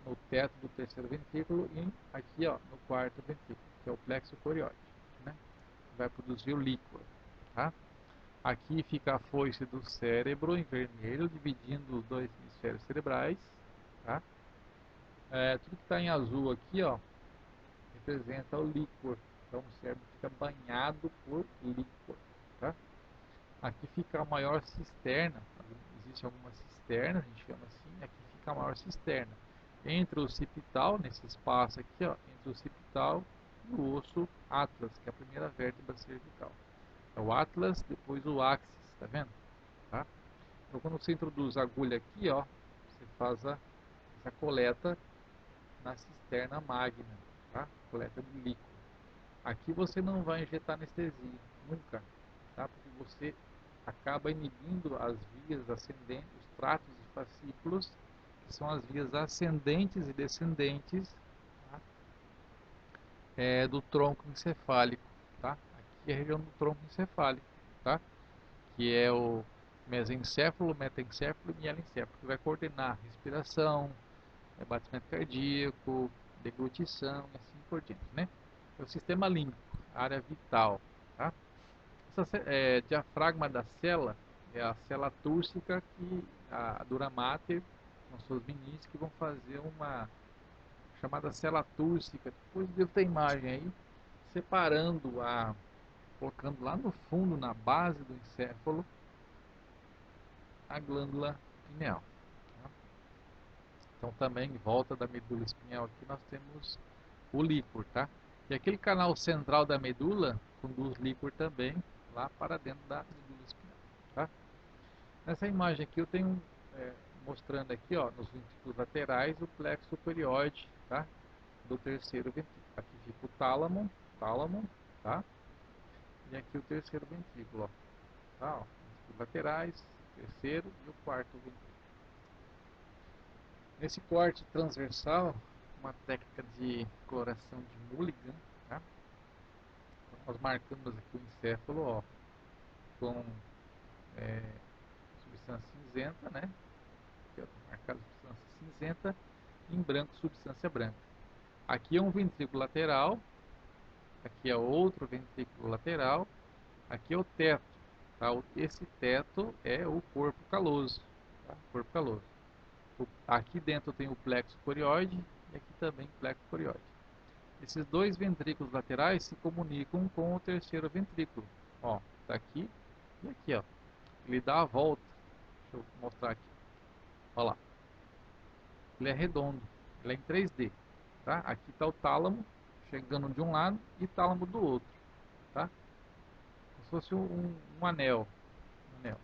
no teto do terceiro ventrículo e aqui, ó, no quarto ventrículo, que é o plexo corioide, né? Vai produzir o líquor, tá? Aqui fica a foice do cérebro em vermelho, dividindo os dois hemisférios cerebrais, tá? Tudo que está em azul aqui, ó, representa o líquor. Então o cérebro fica banhado por líquor, tá? Aqui fica a maior cisterna, existe algumas cisternas, a gente chama assim, aqui fica a maior cisterna. Entre o occipital, nesse espaço aqui, ó, entre o occipital e o osso atlas, que é a primeira vértebra cervical. É o atlas, depois o axis, tá vendo? Tá? Então quando você introduz a agulha aqui, ó, você faz essa coleta na cisterna magna, tá? Coleta de líquido. Aqui você não vai injetar anestesia, nunca, tá? Porque você acaba inibindo as vias ascendentes, os tratos e fascículos, que são as vias ascendentes e descendentes, tá? Do tronco encefálico, tá? Aqui é a região do tronco encefálico, tá? Que é o mesencéfalo, metencéfalo e mielencéfalo, que vai coordenar respiração, batimento cardíaco, deglutição e assim por diante, né? É o sistema límbico, área vital, tá? Essa diafragma da célula é a célula túrcica que a dura mater com suas meninges que vão fazer uma chamada célula túrcica. Depois devo ter imagem aí, separando colocando lá no fundo, na base do encéfalo, a glândula pineal. Tá? Então também em volta da medula espinhal aqui nós temos o líquor, tá? E aquele canal central da medula conduz líquor também lá para dentro da medula espinhal, tá? Nessa imagem aqui eu tenho mostrando aqui, ó, nos ventrículos laterais o plexo perioide, tá? Do terceiro ventrículo. Aqui fica o tálamo, tá? E aqui o terceiro ventrículo, ó. Tá, ó, ventrículos laterais, terceiro e o quarto ventrículo. Nesse corte transversal, uma técnica de coloração de Mulligan, tá? Então, nós marcamos aqui o encéfalo, ó, com substância cinzenta, né? Aqui, ó, marcado substância cinzenta, em branco substância branca. Aqui é um ventrículo lateral, aqui é outro ventrículo lateral, aqui é o teto, tá? Esse teto é o corpo caloso, tá? Corpo caloso. Aqui dentro tem o plexo corioide e aqui também o plexo corioide. Esses dois ventrículos laterais se comunicam com o terceiro ventrículo. Ó, tá aqui e aqui, ó. Ele dá a volta. Deixa eu mostrar aqui. Olha lá. Ele é redondo. Ele é em 3D. Tá? Aqui está o tálamo chegando de um lado e tálamo do outro. Tá? Como se fosse um anel. Um anel.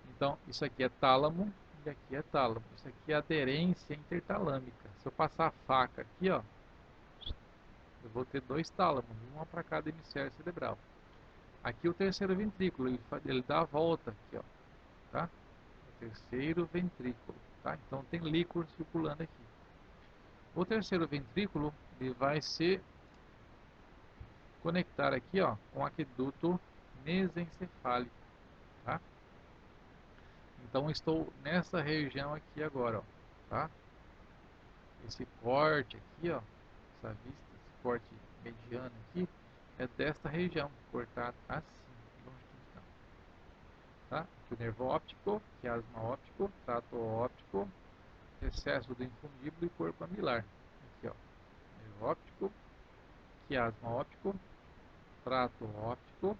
Então, isso aqui é tálamo e aqui é tálamo. Isso aqui é aderência intertalâmica. Se eu passar a faca aqui, ó, eu vou ter dois tálamos, uma para cada hemisfério cerebral. Aqui o terceiro ventrículo, ele dá a volta aqui, ó, tá? O terceiro ventrículo, tá? Então tem líquor circulando aqui. O terceiro ventrículo, ele vai se conectar aqui, ó, com o aqueduto mesencefálico, tá? Então estou nessa região aqui agora, ó, tá? Esse corte aqui, ó, essa vista, esse corte mediano aqui, é desta região, cortado assim, longitudinal. Tá? Aqui o nervo óptico, quiasma óptico, trato óptico, excesso do infundíbulo e corpo amilar. Aqui, ó, nervo óptico, quiasma óptico, trato óptico,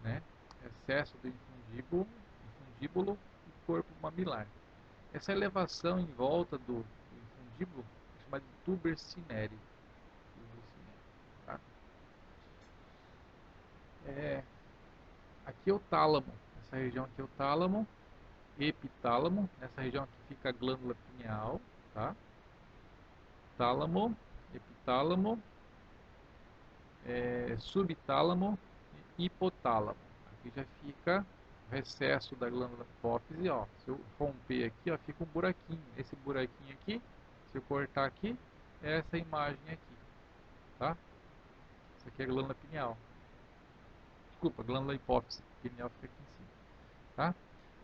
né? Excesso do infundíbulo e corpo mamilar. Essa elevação em volta do infundíbulo é chamada de tuber cinere. Tá? Aqui é o tálamo, essa região aqui é o tálamo, epitálamo, nessa região aqui fica a glândula pineal, tá? Tálamo, epitálamo, subtálamo e hipotálamo. Aqui já fica o recesso da glândula hipófise, ó. Se eu romper aqui, ó, fica um buraquinho. Esse buraquinho aqui, se eu cortar aqui, é essa imagem aqui, tá? Isso aqui é a glândula pineal. Desculpa, glândula hipófise. Pineal fica aqui em cima, tá?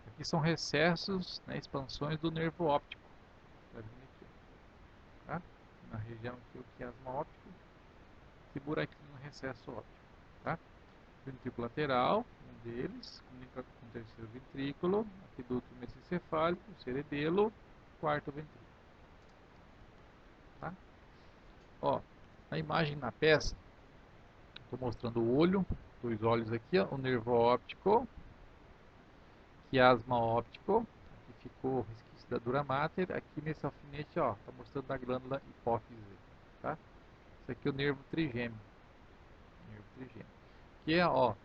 Aqui são recessos, né, expansões do nervo óptico. Tá vendo aqui, tá? Na região aqui, o quiasma óptico, esse buraquinho, recesso óptico, tá? Ventrículo lateral, um deles, comunica com o terceiro ventrículo, aqueduto mesencefálico, cerebelo, quarto ventrículo. Tá? Ó, na imagem na peça, estou mostrando o olho, dois olhos aqui, ó, o nervo óptico, quiasma óptico, aqui ficou o resquício da dura mater, aqui nesse alfinete, ó, está mostrando a glândula hipófise, tá? Isso aqui é o nervo trigêmeo, que é, ó,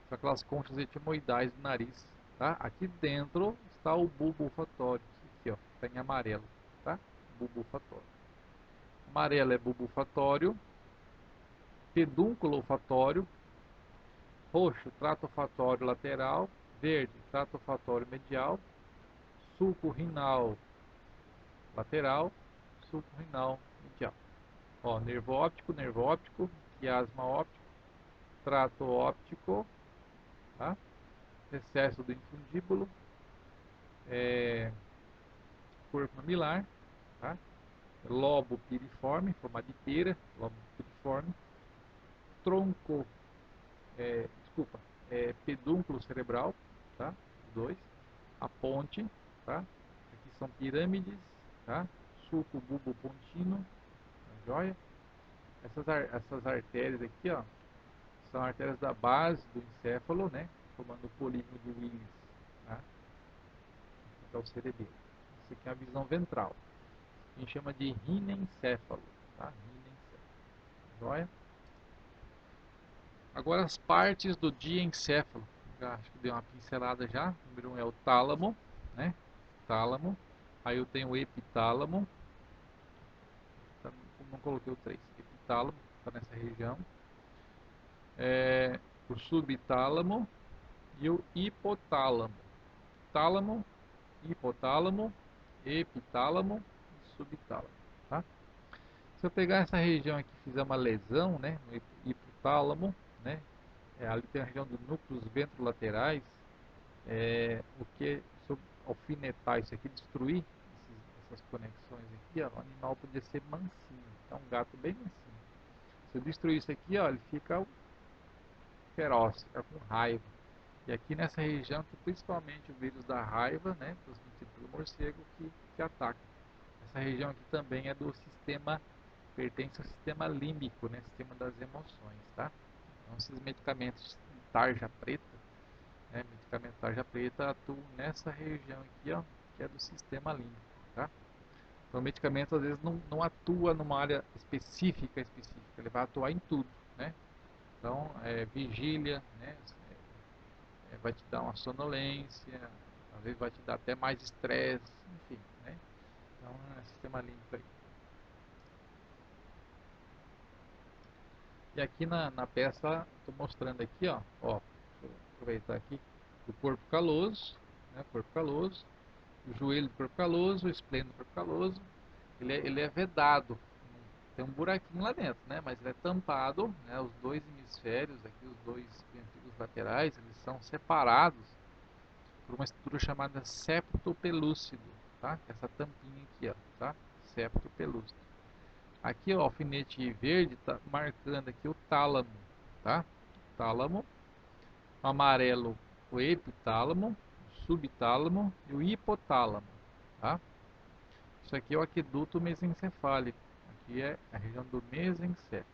são aquelas conchas etimoidais do nariz, tá? Aqui dentro está o bulbo olfatório, aqui, ó, está em amarelo, tá? Bulbo olfatório. Amarelo é bulbo olfatório, pedúnculo olfatório, roxo, trato olfatório lateral, verde, trato olfatório medial, sulco rinal lateral, sulco rinal medial. Ó, nervo óptico, quiasma óptico, trato óptico, tá? Excesso do infundíbulo, corpo mamilar, tá? Lobo piriforme, formado de pera, lobo piriforme, tronco, pedúnculo cerebral, tá? Dois, a ponte, tá? Aqui são pirâmides, tá? Sulco bulbo pontino, tá joia? Essas artérias aqui, ó, são artérias da base do encéfalo, né? Formando o polígono de Willis, tá? Aqui é o cerebelo. Isso aqui é a visão ventral. A gente chama de rinencéfalo, tá? Rinencéfalo. Joia? Agora as partes do diencéfalo. Já acho que dei uma pincelada já. Número 1 é o tálamo, né? Tálamo. Aí eu tenho o epitálamo. Não coloquei o 3. Epitálamo, está nessa região. O subtálamo e o hipotálamo. Tálamo, hipotálamo, epitálamo e subtálamo, tá? Se eu pegar essa região aqui e fizer uma lesão, né, no hipotálamo, né, ali tem a região dos núcleos ventrolaterais, o que, se eu alfinetar isso aqui, destruir essas conexões aqui, ó, o animal podia ser mansinho, então um gato bem mansinho. Se eu destruir isso aqui, ó, ele fica feroz, fica com raiva. E aqui nessa região, que principalmente o vírus da raiva, né, transmitido pelo morcego, que ataca. Essa região aqui também é do sistema, pertence ao sistema límbico, né, sistema das emoções, tá? Então, esses medicamentos de tarja preta, né, medicamento tarja preta atuam nessa região aqui, ó, que é do sistema límbico, tá? Então, o medicamento às vezes não atua numa área específica, ele vai atuar em tudo, né? Então, vigília, né? Vai te dar uma sonolência, às vezes vai te dar até mais estresse, enfim, né? Então, é sistema límbico aí. E aqui na peça, estou mostrando aqui, ó, deixa eu aproveitar aqui, o corpo caloso, né? Corpo caloso, o joelho do corpo caloso, o esplênio do corpo caloso, ele é vedado, tem um buraquinho lá dentro, né? Mas ele é tampado, né? Os dois hemisférios aqui, os dois ventrículos laterais, eles são separados por uma estrutura chamada septo pelúcido, tá? Essa tampinha aqui, ó, tá? Septo pelúcido. Aqui, ó, o alfinete verde tá marcando aqui o tálamo, tá? Tálamo, o amarelo, o epitálamo, o subtálamo e o hipotálamo, tá? Isso aqui é o aqueduto mesencefálico. Aqui é a região do mesencéfalo.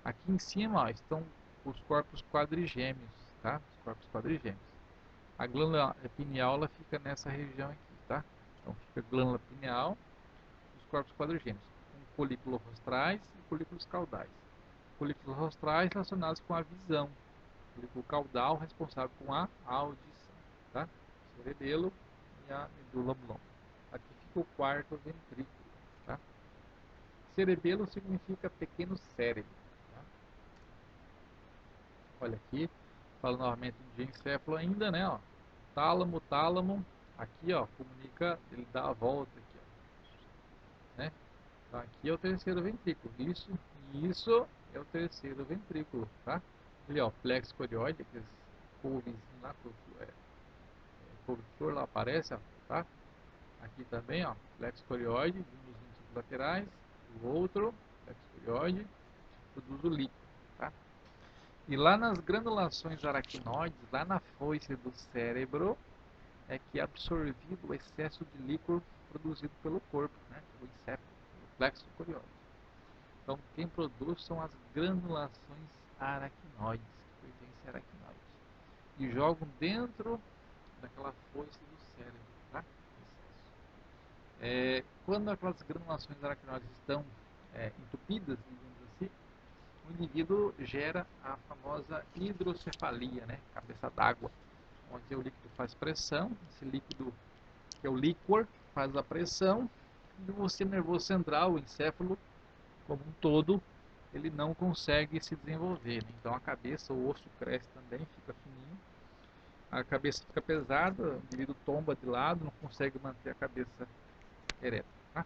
Aqui em cima, ó, estão os corpos quadrigêmeos, tá? Os corpos quadrigêmeos. A glândula pineal ela fica nessa região aqui, tá? Então fica a glândula pineal, os corpos quadrigêmeos, com folículos rostrais e folículos caudais. Folículos rostrais relacionados com a visão, folículo caudal responsável com a audição, tá? Cerebelo e a medula oblonga. Aqui fica o quarto ventrículo, tá? Cerebelo significa pequeno cérebro, tá? Olha aqui, fala novamente de encéfalo ainda, né? Ó. Tálamo, aqui ó, comunica, ele dá a volta aqui, ó, né? Então aqui é o terceiro ventrículo, isso é o terceiro ventrículo, tá? Ali ó, plexo corioide, aqueles couvezinhos lá, couve-flor lá aparece, ó, tá? Aqui também ó, plexo corioide, um dos ventrículos laterais, o outro, plexo corioide, produz o líquido, tá? E lá nas granulações aracnoides, lá na foice do cérebro, é que é absorvido o excesso de líquor produzido pelo corpo, né? Pelo encéfalo, pelo plexo corioide. Então, quem produz são as granulações aracnoides, que pertencem a aracnoides, e jogam dentro daquela foice do cérebro, tá? Quando aquelas granulações aracnoides estão entupidas, digamos assim, o indivíduo gera a famosa hidrocefalia, né? Cabeça d'água, onde o líquido faz pressão, esse líquido, que é o líquor, faz a pressão, e o sistema nervoso central, o encéfalo, como um todo, ele não consegue se desenvolver, né? Então a cabeça, o osso cresce também, fica fininho, a cabeça fica pesada, o indivíduo tomba de lado, não consegue manter a cabeça ereta, tá?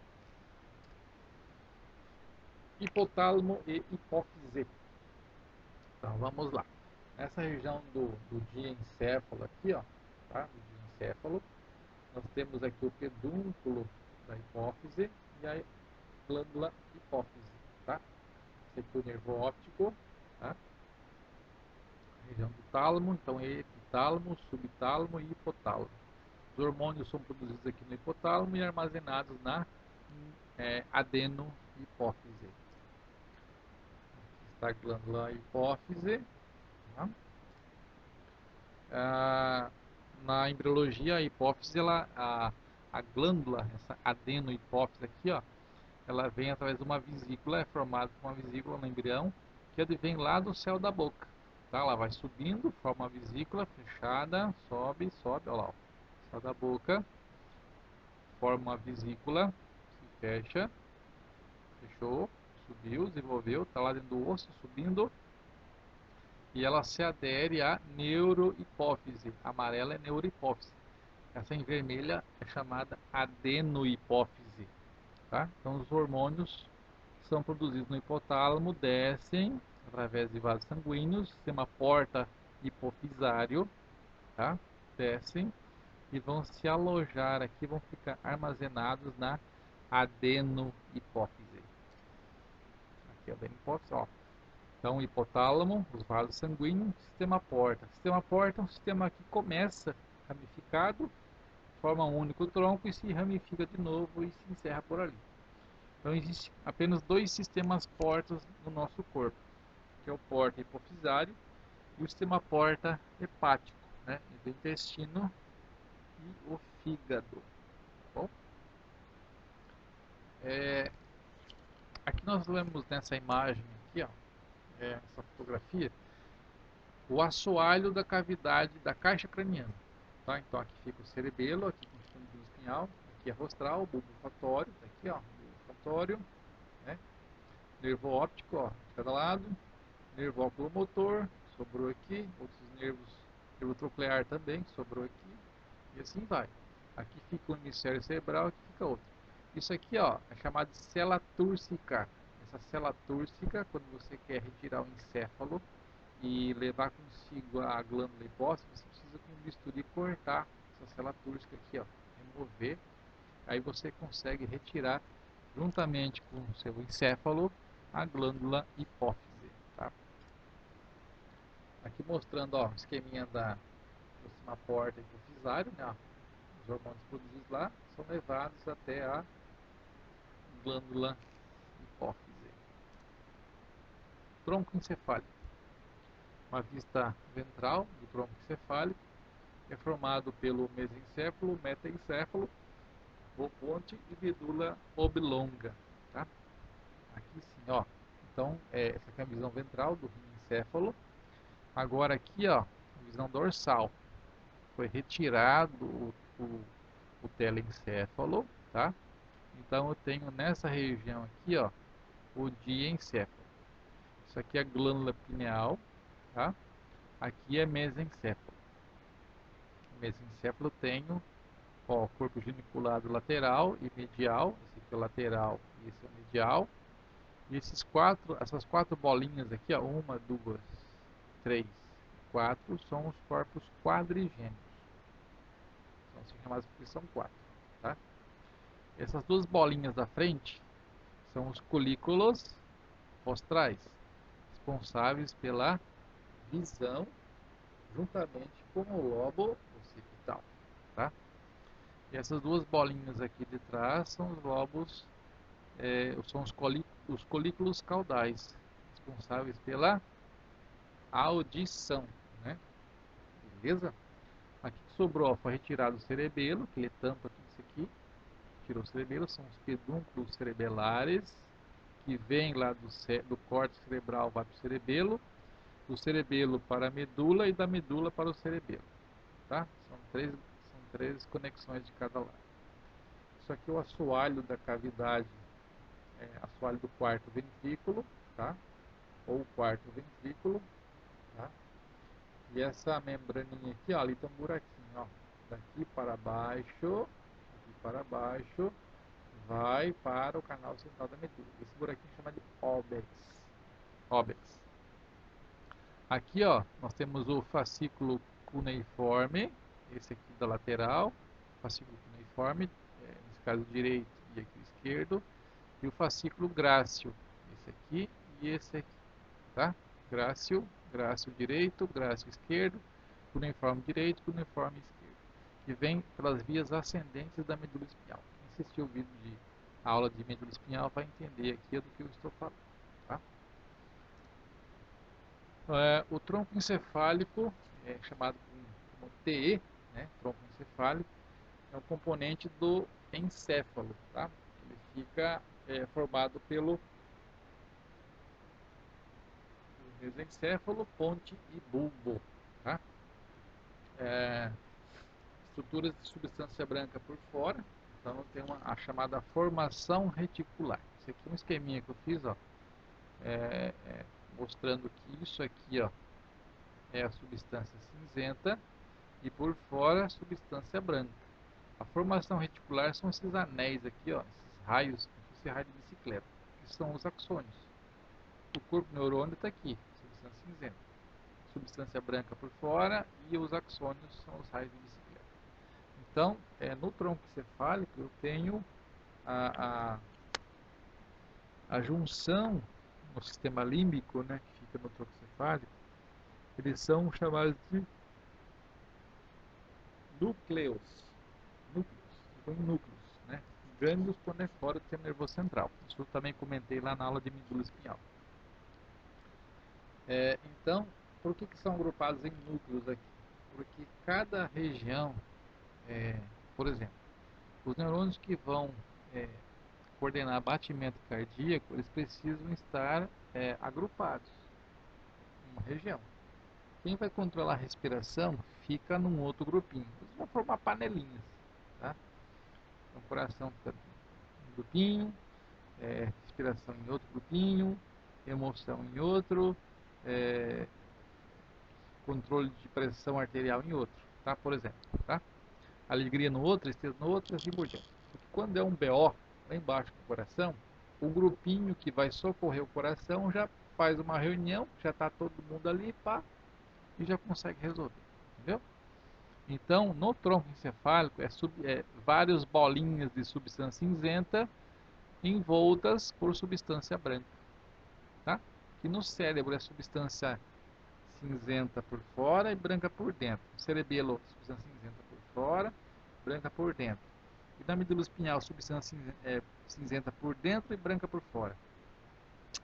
Hipotálamo e hipófise. Então vamos lá. Nessa região do diencéfalo aqui, ó, tá? Do diencéfalo, nós temos aqui o pedúnculo da hipófise e a glândula hipófise, tá? Esse aqui é o nervo óptico, tá? A região do tálamo, então epitálamo, subtálamo e hipotálamo. Os hormônios são produzidos aqui no hipotálamo e armazenados na adenohipófise. Aqui está a glândula hipófise, tá? Na embriologia, a hipófise, a glândula, essa adenohipófise aqui, ó, ela vem através de uma vesícula, é formada por uma vesícula no embrião, que vem lá do céu da boca, tá? Ela vai subindo, forma uma vesícula fechada, sobe, olha lá, ó, céu da boca, forma uma vesícula, se fecha, fechou, subiu, desenvolveu, tá lá dentro do osso, subindo, e ela se adere à neurohipófise. A amarela é neurohipófise. Essa em vermelha é chamada adenohipófise, tá? Então os hormônios são produzidos no hipotálamo, descem através de vasos sanguíneos, sistema porta hipofisário, tá? Descem e vão se alojar aqui, vão ficar armazenados na adenohipófise. Aqui é a adenohipófise, ó. Então, hipotálamo, os vasos sanguíneos, sistema porta. Sistema porta é um sistema que começa ramificado, forma um único tronco e se ramifica de novo e se encerra por ali. Então, existe apenas dois sistemas portas no nosso corpo, que é o porta hipofisário e o sistema porta hepático, né, do intestino e o fígado. Tá bom? Aqui nós vemos nessa imagem aqui, ó, essa fotografia, o assoalho da cavidade da caixa craniana, tá? Então aqui fica o cerebelo, aqui com o fundo espinhal, aqui é rostral, bulbo olfatório, tá aqui ó, bulbo olfatório, né? Nervo óptico, ó, de cada lado, nervo oculomotor, sobrou aqui, outros nervos, nervo troclear também, sobrou aqui, e assim vai. Aqui fica o hemisfério cerebral, aqui fica outro. Isso aqui ó, é chamado de célula túrcica. Essa célula túrcica, quando você quer retirar o encéfalo e levar consigo a glândula hipófise, você precisa com um bisturi cortar essa célula túrcica aqui, ó, remover. Aí você consegue retirar, juntamente com o seu encéfalo, a glândula hipófise, tá? Aqui mostrando, ó, o esqueminha da próxima porta hipofisário, né? Ó, os hormônios produzidos lá são levados até a glândula hipófise. tronco encefálico. Uma vista ventral do tronco encefálico é formado pelo mesencéfalo, metaencéfalo, ponte e medula oblonga, tá? Aqui sim, ó. Então, essa aqui é a visão ventral do encéfalo. Agora aqui, ó, a visão dorsal. Foi retirado o telencéfalo, tá? Então eu tenho nessa região aqui, ó, o diencéfalo. Isso aqui é a glândula pineal, tá? Aqui é mesencéfalo. Mesencéfalo tenho, ó, corpo geniculado lateral e medial. Esse aqui é o lateral e esse é o medial. E essas quatro bolinhas aqui, ó, 1, 2, 3, 4, são os corpos quadrigêmeos. São assim chamados porque são 4, tá? Essas duas bolinhas da frente são os colículos rostrais, responsáveis pela visão, juntamente com o lobo occipital, tá? E essas duas bolinhas aqui de trás são os lobos, são os colículos caudais, responsáveis pela audição, né? Beleza? Aqui que sobrou, ó, foi retirado o cerebelo, que ele tampa tudo isso aqui. Tirou o cerebelo, são os pedúnculos cerebelares, que vem lá do córtex cerebral, vai para o cerebelo, do cerebelo para a medula e da medula para o cerebelo, tá? São três conexões de cada lado. Isso aqui é o assoalho da cavidade, assoalho do quarto ventrículo, tá? Ou quarto ventrículo, tá? E essa membraninha aqui, ó, ali tem um buraquinho, ó, daqui para baixo, vai para o canal central da medula. Esse buraquinho chama de óbex. Aqui, ó, nós temos o fascículo cuneiforme, esse aqui da lateral, fascículo cuneiforme, nesse caso direito e aqui esquerdo, e o fascículo grácil, esse aqui e esse aqui, tá? Grácil direito, grácil esquerdo, cuneiforme direito, cuneiforme esquerdo, que vem pelas vias ascendentes da medula espinhal. Quem assistiu o vídeo de aula de medula espinhal vai entender aqui do que eu estou falando, tá? O tronco encefálico, chamado como TE, né, tronco encefálico, é um componente do encéfalo, tá? Ele fica formado pelo mesencéfalo, ponte e bulbo, tá? Estruturas de substância branca por fora, então tem a chamada formação reticular. Isso aqui é um esqueminha que eu fiz, ó, mostrando que isso aqui, ó, é a substância cinzenta e por fora a substância branca. A formação reticular são esses anéis aqui, ó, esses raios, esse raio de bicicleta, que são os axônios. O corpo neurônio está aqui, substância cinzenta, substância branca por fora e os axônios são os raios de bicicleta. Então, no tronco encefálico eu tenho a junção no sistema límbico, né, que fica no tronco encefálico. Eles são chamados de núcleos, né? Gânglios quando é fora do sistema nervoso central. Isso eu também comentei lá na aula de medula espinhal. Então, por que são agrupados em núcleos aqui? Porque cada região, por exemplo, os neurônios que vão coordenar batimento cardíaco, eles precisam estar agrupados em uma região. Quem vai controlar a respiração fica num outro grupinho. Eles vão formar panelinhas, tá? Então, o coração fica num grupinho, respiração em outro grupinho, emoção em outro, controle de pressão arterial em outro, tá? Por exemplo, tá? Alegria no outro, tristeza no outro, assim por diante. Porque quando é um BO lá embaixo do coração, o grupinho que vai socorrer o coração já faz uma reunião, já está todo mundo ali, pá, e já consegue resolver, entendeu? Então, no tronco encefálico, várias bolinhas de substância cinzenta envoltas por substância branca, tá? Que no cérebro é substância cinzenta por fora e branca por dentro. O cerebelo, substância cinzenta por fora, branca por dentro. E na medula espinhal, substância cinzenta por dentro e branca por fora.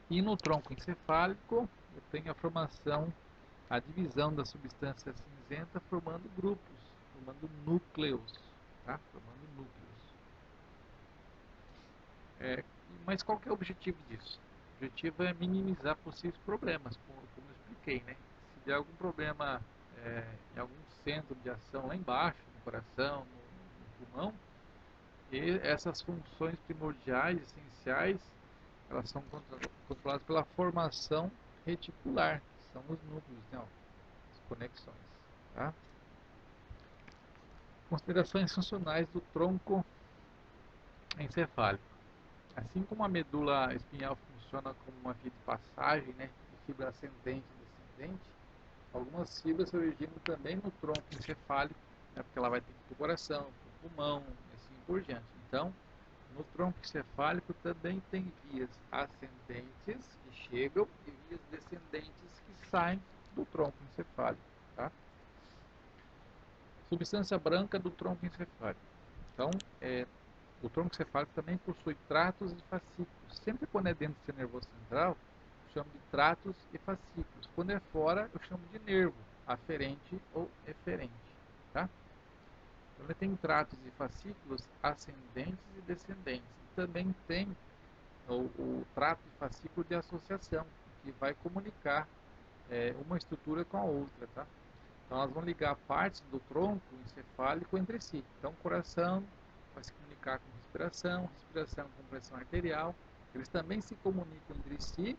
E no tronco encefálico, eu tenho a formação, a divisão da substância cinzenta formando grupos, formando núcleos, tá? Formando núcleos. Mas qual que é o objetivo disso? O objetivo é minimizar possíveis problemas, como eu expliquei, né? Se der algum problema em algum centro de ação lá embaixo, no coração, no pulmão, e essas funções primordiais, essenciais, elas são controladas pela formação reticular, que são os núcleos, né? As conexões. Tá? Considerações funcionais do tronco encefálico. Assim como a medula espinhal funciona como uma via de passagem, né, de fibra ascendente e descendente, algumas fibras se originam também no tronco encefálico, né, porque ela vai ter que ir para o coração, para o pulmão, e assim por diante. Então, no tronco encefálico também tem vias ascendentes que chegam e vias descendentes que saem do tronco encefálico. Tá? Substância branca do tronco encefálico. Então, o tronco encefálico também possui tratos e fascículos. Sempre quando é dentro do sistema nervoso central, eu chamo de tratos e fascículos. Quando é fora, eu chamo de nervo, aferente ou eferente. Tá? Então, ele tem tratos e fascículos ascendentes e descendentes. E também tem o trato e fascículo de associação, que vai comunicar uma estrutura com a outra. Tá? Então, elas vão ligar partes do tronco encefálico entre si. Então, o coração vai se comunicar com respiração, respiração com pressão arterial. Eles também se comunicam entre si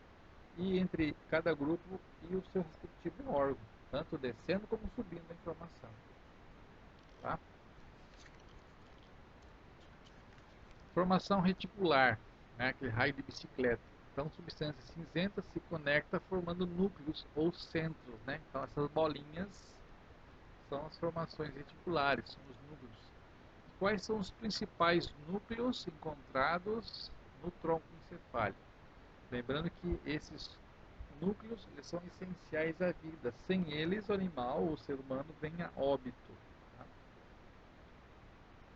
e entre cada grupo e o seu respectivo órgão, tanto descendo como subindo a informação. Tá? Formação reticular, né, aquele raio de bicicleta. Então, substância cinzenta se conecta formando núcleos ou centros. Né? Então, essas bolinhas são as formações reticulares, são os núcleos. Quais são os principais núcleos encontrados no tronco encefálico? Lembrando que esses núcleos eles são essenciais à vida. Sem eles, o animal ou o ser humano vem a óbito. Tá?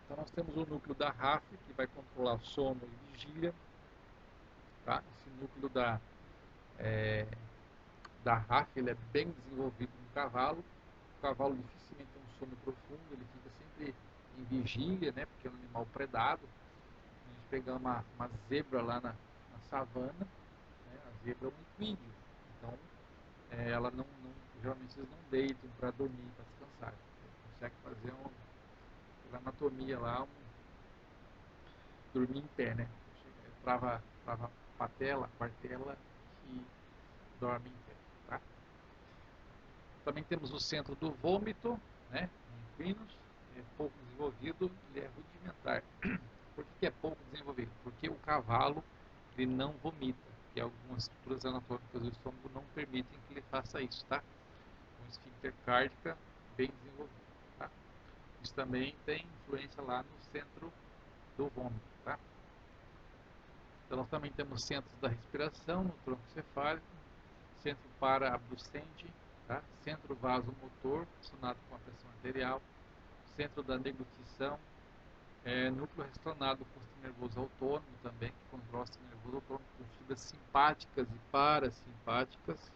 Então, nós temos o núcleo da RAF, que vai controlar sono e vigília. Tá? Esse núcleo da RAF ele é bem desenvolvido no cavalo. O cavalo dificilmente tem um sono profundo, ele fica sempre em vigília, né? Porque é um animal predado. A gente pegar uma zebra lá na savana, né? A zebra é um equídeo. Então, ela geralmente eles não deitam para dormir, para descansar. Eles conseguem fazer pela anatomia lá, dormir em pé, né? Trava patela, quartela e dorme em pé. Tá? Também temos o centro do vômito, né? Em equinos, é pouco desenvolvido, ele é rudimentar. Por que é pouco desenvolvido? Porque o cavalo ele não vomita, que algumas estruturas anatômicas do estômago não permitem que ele faça isso, tá? Um esfíncter cárdica bem desenvolvido, tá? Isso também tem influência lá no centro do vômito, tá? Então nós também temos centros da respiração no tronco cefálico, centro para-abducente, tá? Centro vasomotor, relacionado com a pressão arterial, centro da deglutição, núcleo relacionado com o sistema nervoso autônomo também, que controla o sistema nervoso autônomo com fibras simpáticas e parasimpáticas,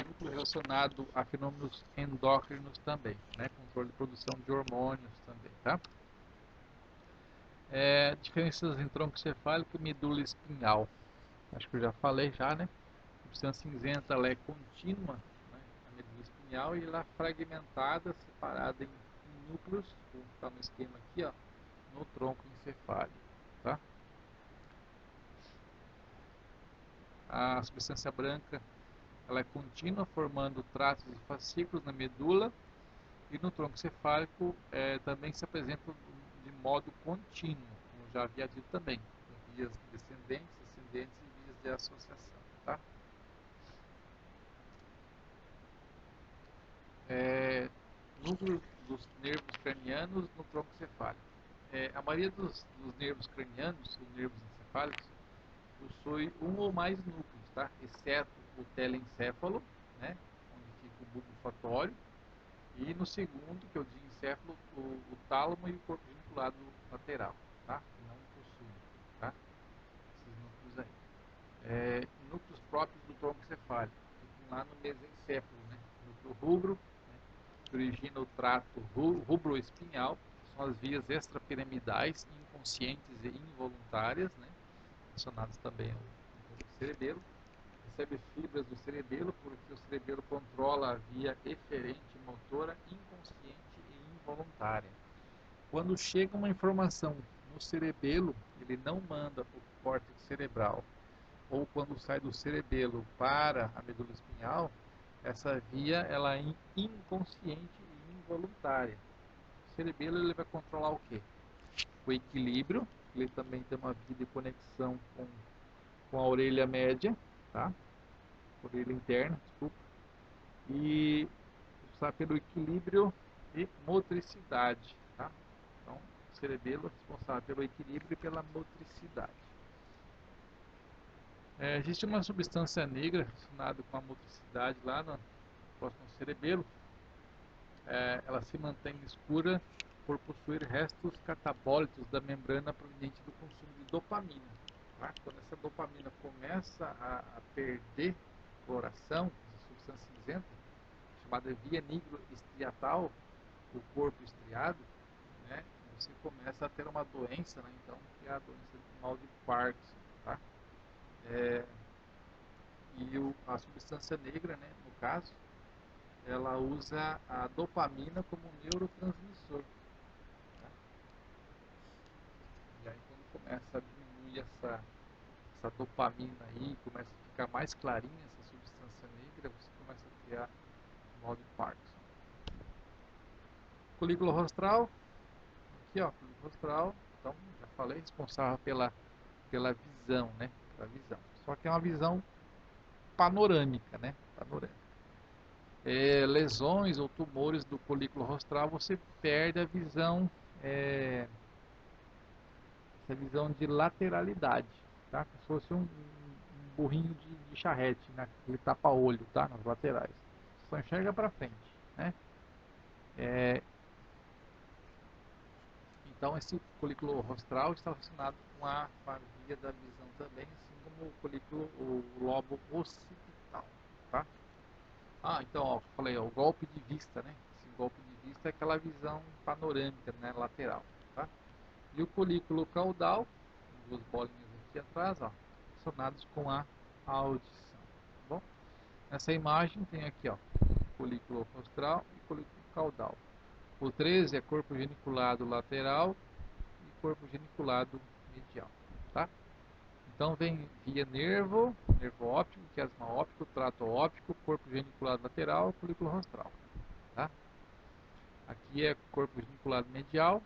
núcleo relacionado a fenômenos endócrinos também, né? Controle de produção de hormônios também, tá? Diferenças em tronco cefálico e medula espinhal. Acho que eu já falei já, né? A substância cinzenta ela é contínua, né? A medula espinhal e ela é fragmentada, separada em núcleos, como está no esquema aqui, ó, no tronco encefálico, tá? A substância branca ela é contínua, formando tratos e fascículos na medula e no tronco cefálico também se apresenta de modo contínuo, como já havia dito também, com vias descendentes, ascendentes e vias de associação, tá? Núcleo dos nervos cranianos no tronco cefálico. A maioria dos nervos cranianos, os nervos encefálicos, possui um ou mais núcleos, tá? Exceto o telencéfalo, né? Onde fica o bulbo olfatório, e no segundo, que é o diencéfalo, o tálamo e o corpo geniculado lateral, tá? Que não possui, tá? Esses núcleos aí. núcleos próprios do tronco encefálico, lá no mesencéfalo, né? Núcleo rubro, né? Que origina o trato rubroespinhal, são as vias extrapiramidais, inconscientes e involuntárias, né? Relacionadas também ao cerebelo. Recebe fibras do cerebelo, porque o cerebelo controla a via eferente motora inconsciente e involuntária. Quando chega uma informação no cerebelo, ele não manda para o córtex cerebral, ou quando sai do cerebelo para a medula espinhal, essa via ela é inconsciente e involuntária. O cerebelo ele vai controlar o quê? O equilíbrio, ele também tem uma via de conexão com a orelha média, tá? Orelha interna, desculpa. E está pelo equilíbrio e motricidade, tá? Então, o cerebelo é responsável pelo equilíbrio e pela motricidade. Existe uma substância negra relacionada com a motricidade lá no próximo ao cerebelo. Ela se mantém escura por possuir restos catabólitos da membrana proveniente do consumo de dopamina. Tá? Quando essa dopamina começa a perder coloração, essa substância cinzenta, chamada via nigroestriatal, o corpo estriado, né, você começa a ter uma doença, né, então, que é a doença do mal de Parkinson. Tá? A substância negra, né, no caso, ela usa a dopamina como neurotransmissor. Tá? E aí quando começa a diminuir essa dopamina aí, começa a ficar mais clarinha essa substância negra, você começa a criar o mal de Parkinson. Colícula rostral, aqui ó, colícula rostral, então já falei, responsável pela visão, né? Pela visão. Só que é uma visão panorâmica, né? Panorâmica. Lesões ou tumores do colículo rostral, você perde a visão, essa visão de lateralidade, tá? Como se fosse um burrinho de charrete, né? Ele tapa-olho, tá? Nas laterais. Só enxerga para frente, né? Então, esse colículo rostral está relacionado com a via da visão também, assim como o lobo occipital, tá? Então, ó, falei, ó, o golpe de vista, né? Esse golpe de vista é aquela visão panorâmica, né? Lateral, tá? E o colículo caudal, duas bolinhas aqui atrás, ó, relacionados com a audição, tá bom? Nessa imagem tem aqui, ó, colículo rostral e colículo caudal. O 13 é corpo geniculado lateral e corpo geniculado medial, tá? Então vem via nervo óptico, quiasma óptico, trato óptico, corpo geniculado lateral, colículo rostral, tá? Aqui é corpo geniculado medial,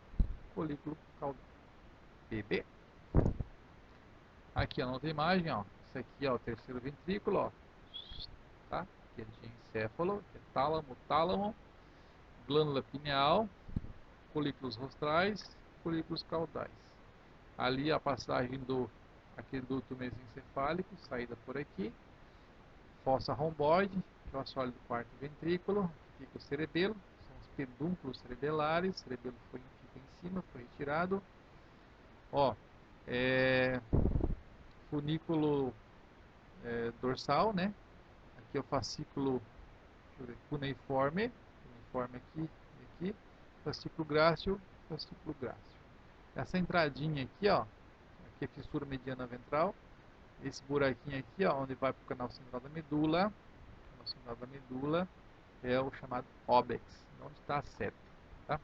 colículo caudal. BB. Aqui ó, na outra imagem, ó, esse aqui é o terceiro ventrículo, ó, tá? Aqui é de encéfalo, aqui é tálamo, glândula pineal, colículos rostrais, colículos caudais. Ali a passagem do aqueduto mesencefálico, saída por aqui, fossa romboide, que é o assoalho do quarto ventrículo, aqui fica o cerebelo, são os pedúnculos cerebelares, o cerebelo fica em cima, foi retirado. Ó, funículo dorsal, né? Aqui é o fascículo cuneiforme aqui e aqui, fascículo grácil. Essa entradinha aqui, ó, aqui é a fissura mediana ventral. Esse buraquinho aqui, ó, onde vai para o canal central da medula. O canal central da medula é o chamado óbex, onde está a seta, tá?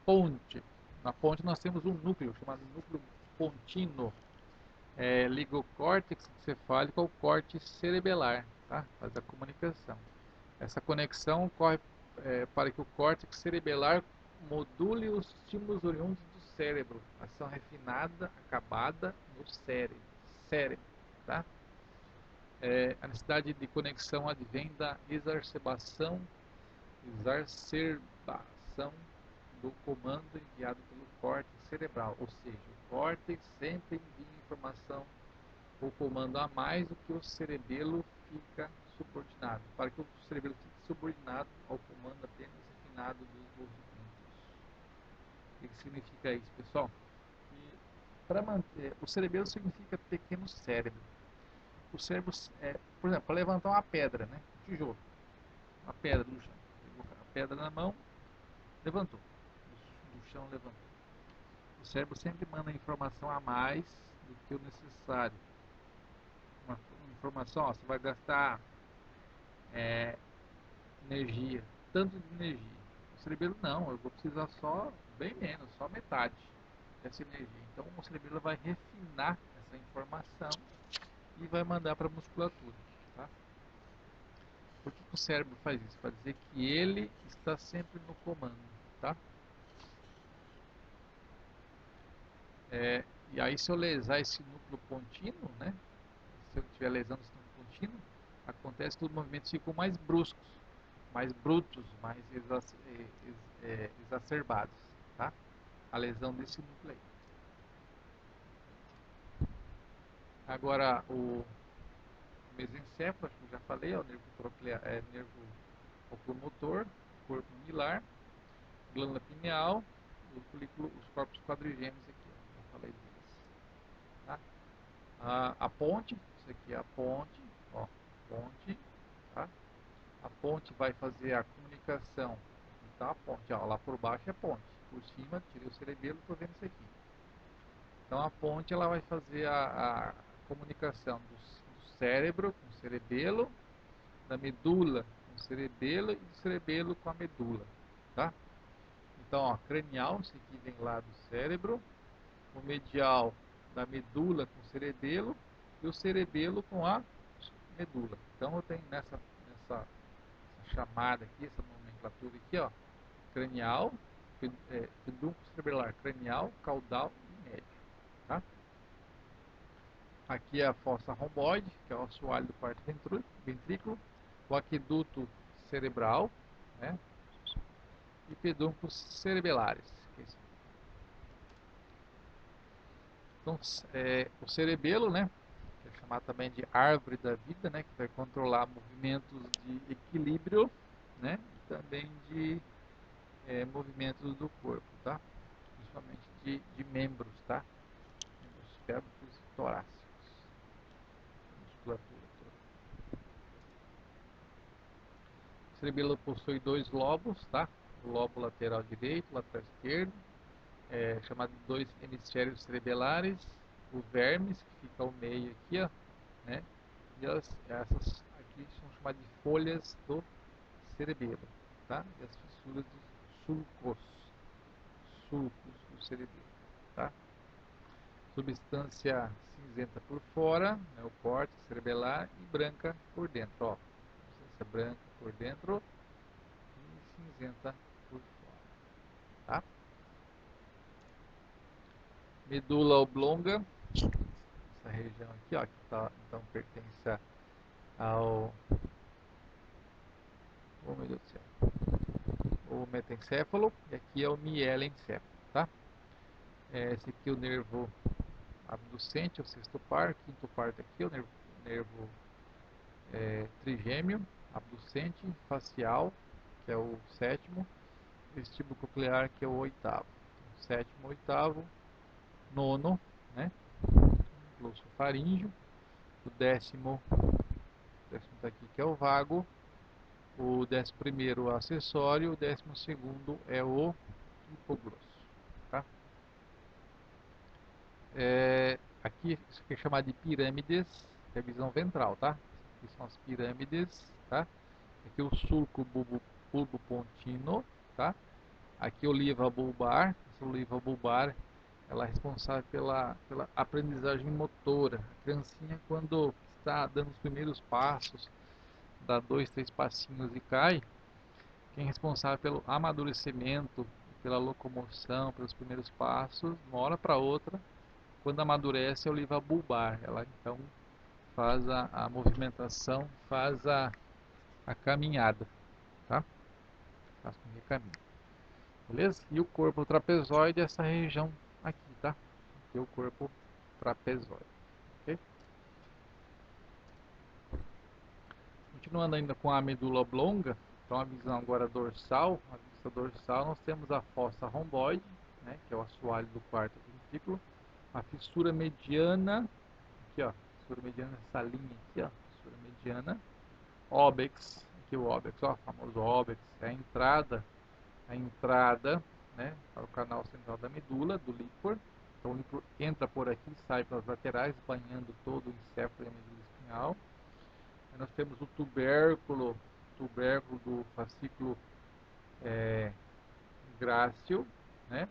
Ponte. Na ponte nós temos um núcleo chamado núcleo pontino. Liga o córtex encefálico ao córtex cerebelar, tá? Faz a comunicação. Essa conexão ocorre para que o córtex cerebelar module os estímulos oriundos do cérebro. Ação refinada, acabada no cérebro, tá? A necessidade de conexão advém da exacerbação do comando enviado pelo córtex cerebral, ou seja, o córtex sempre envia informação ou comando a mais do que o cerebelo fica subordinado, para que o cerebelo fique subordinado ao comando apenas refinado dos movimentos. O que significa isso, pessoal? Que para manter, o cerebelo significa pequeno cérebro. O cérebro, por exemplo, para levantar uma pedra, né? Um tijolo, uma pedra do chão. Pegou a pedra na mão, levantou. Do chão levantou. O cérebro sempre manda informação a mais do que o necessário. Uma informação, ó, você vai gastar energia, tanto de energia. O cerebelo não, eu vou precisar só bem menos, só metade dessa energia. Então o cerebelo vai refinar essa informação e vai mandar para a musculatura. Tá? Por que o cérebro faz isso? Para dizer que ele está sempre no comando. Tá? E aí se eu lesar esse núcleo contínuo, né? Se eu estiver lesando esse núcleo contínuo, acontece que os movimentos ficam mais bruscos, mais brutos, mais exacerbados. Tá? A lesão desse núcleo aí. Agora o mesencéfalo, acho que eu já falei, o nervo troclear, nervo oculomotor, corpo milar, glândula pineal, o folículo, os corpos quadrigêmeos aqui, ó, já falei deles. Tá? A ponte, isso aqui é a ponte, ó, ponte, tá? A ponte vai fazer a comunicação, então a ponte, ó, lá por baixo é ponte, por cima, tirei o cerebelo, estou vendo isso aqui. Então a ponte ela vai fazer a comunicação do cérebro com o cerebelo, da medula com o cerebelo e do cerebelo com a medula, tá? Então, ó, cranial, isso aqui vem lá do cérebro, o medial da medula com o cerebelo e o cerebelo com a medula. Então eu tenho nessa chamada aqui, essa nomenclatura aqui, ó, cranial, pedúnculo cerebelar cranial, caudal e médio, tá? Aqui é a fossa romboide, que é o assoalho do quarto ventrículo, o aqueduto cerebral, né? E pedúnculos cerebelares. Que é isso. Então, o cerebelo, né? Que é chamado também de árvore da vida, né? Que vai controlar movimentos de equilíbrio, né? E também de movimentos do corpo, tá? Principalmente de membros, tá? Membros pélvicos e torácicos. Musculatura toda. O cerebelo possui dois lobos, tá? O lobo lateral direito, lateral esquerdo, chamado de dois hemisférios cerebelares, o vermes, que fica ao meio aqui, ó, né? E essas aqui são chamadas de folhas do cerebelo, tá? E as fissuras dos sulcos do cerebelo, tá? Substância cinzenta por fora, né, o córtex cerebelar, e branca por dentro, ó. Substância branca por dentro e cinzenta por fora, tá? Medula oblonga, essa região aqui, ó, que tá, então pertence ao, oh meu Deus do céu, o metencéfalo, e aqui é o mielencéfalo, tá? Esse aqui é o nervo abducente, o sexto par, quinto par aqui, o nervo trigêmeo, abducente, facial, que é o sétimo, vestíbulo coclear, que é o oitavo. Então, sétimo, oitavo, nono, né? Glossofaríngeo, o décimo tá aqui, que é o vago, o 11º o acessório, o 12º é o hipoglosso, tá? Aqui isso aqui é chamado de pirâmides, que é a visão ventral, tá? Aqui são as pirâmides, tá? Aqui o sulco bulbopontino, tá? Aqui oliva bulbar, essa oliva bulbar, ela é responsável pela aprendizagem motora. A criancinha, quando está dando os primeiros passos, dá 2, 3 passinhos e cai, quem é responsável pelo amadurecimento, pela locomoção, pelos primeiros passos, de uma hora para outra, quando amadurece, é a oliva bulbar. Ela então faz a movimentação, faz a caminhada, tá? Faz com que caminhe. Beleza? E o corpo trapezoide é essa região aqui, tá? Aqui é o corpo trapezoide, ok? Continuando ainda com a medula oblonga, então a visão agora dorsal, a vista dorsal, nós temos a fossa romboide, né, que é o assoalho do quarto ventrículo, a fissura mediana, aqui ó, fissura mediana, essa linha aqui ó, fissura mediana, óbex, aqui o óbex, ó, o famoso óbex, é a entrada, né, para o canal central da medula, do líquor. Então o líquor entra por aqui e sai pelas laterais, banhando todo o encéfalo e a medula espinhal. Aí nós temos o tubérculo do fascículo grácil, né,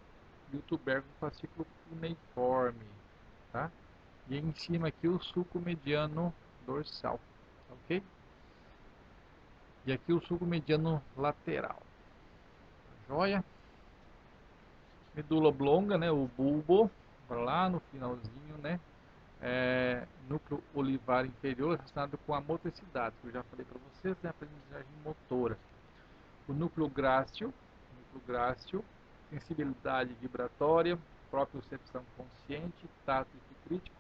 e o tubérculo do fascículo cuneiforme, tá? E em cima aqui o sulco mediano dorsal, ok? E aqui o sulco mediano lateral, joia? Medula oblonga, né, o bulbo, lá no finalzinho, né, núcleo olivar inferior relacionado com a motricidade, que eu já falei para vocês, né, aprendizagem motora. O núcleo grácil, sensibilidade vibratória, propriocepção consciente, tato e crítico.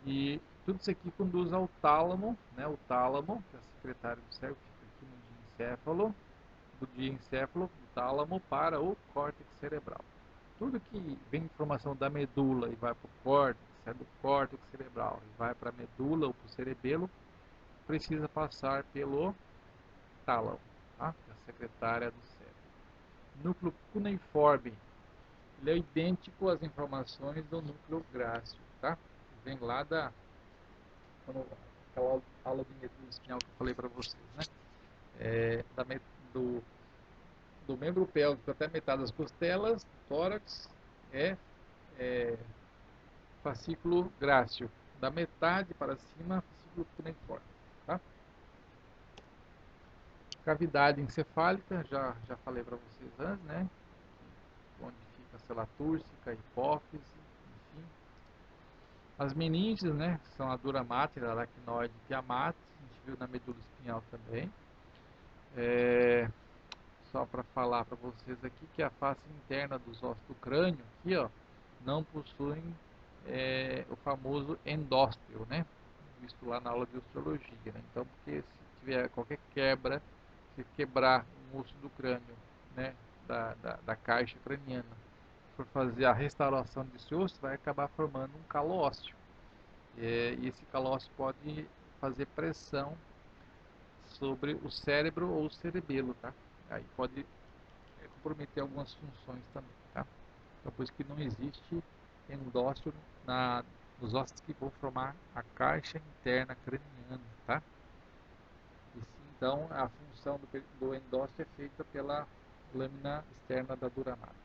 E tudo isso aqui conduz ao tálamo, né, o tálamo, que é a secretária do cérebro, fica aqui no diencéfalo, do diencéfalo, do tálamo, para o córtex cerebral. Tudo que vem informação da medula e vai para o córtex, sai do córtex cerebral e vai para a medula ou para o cerebelo, precisa passar pelo tálamo, tá? Que é a secretária do cérebro. Núcleo cuneiforme, ele é idêntico às informações do núcleo grácil, tá? Vem lá aquela aula de medula espinhal que eu falei para vocês, né? Do membro pélvico até metade das costelas, tórax, fascículo grácil. Da metade para cima, fascículo cuneiforme, tá? Cavidade encefálica, já falei para vocês antes, né? Onde fica a célula túrcica, a hipófise, enfim. As meninges, né? São a dura mater, a aracnoide e a mater. A gente viu na medula espinhal também. Só para falar para vocês aqui que a face interna dos ossos do crânio, aqui, ó, não possuem o famoso endósteo, né? Visto lá na aula de osteologia, né? Então, porque se tiver qualquer quebra, se quebrar o osso do crânio, né, da caixa craniana, for fazer a restauração desse osso, vai acabar formando um calo ósseo. E esse calo ósseo pode fazer pressão sobre o cérebro ou o cerebelo, tá? Aí pode comprometer algumas funções também, tá? Então, por isso que não existe endósteo nos ossos que vão formar a caixa interna craniana, tá? E sim, então, a função do endósteo é feita pela lâmina externa da dura mater.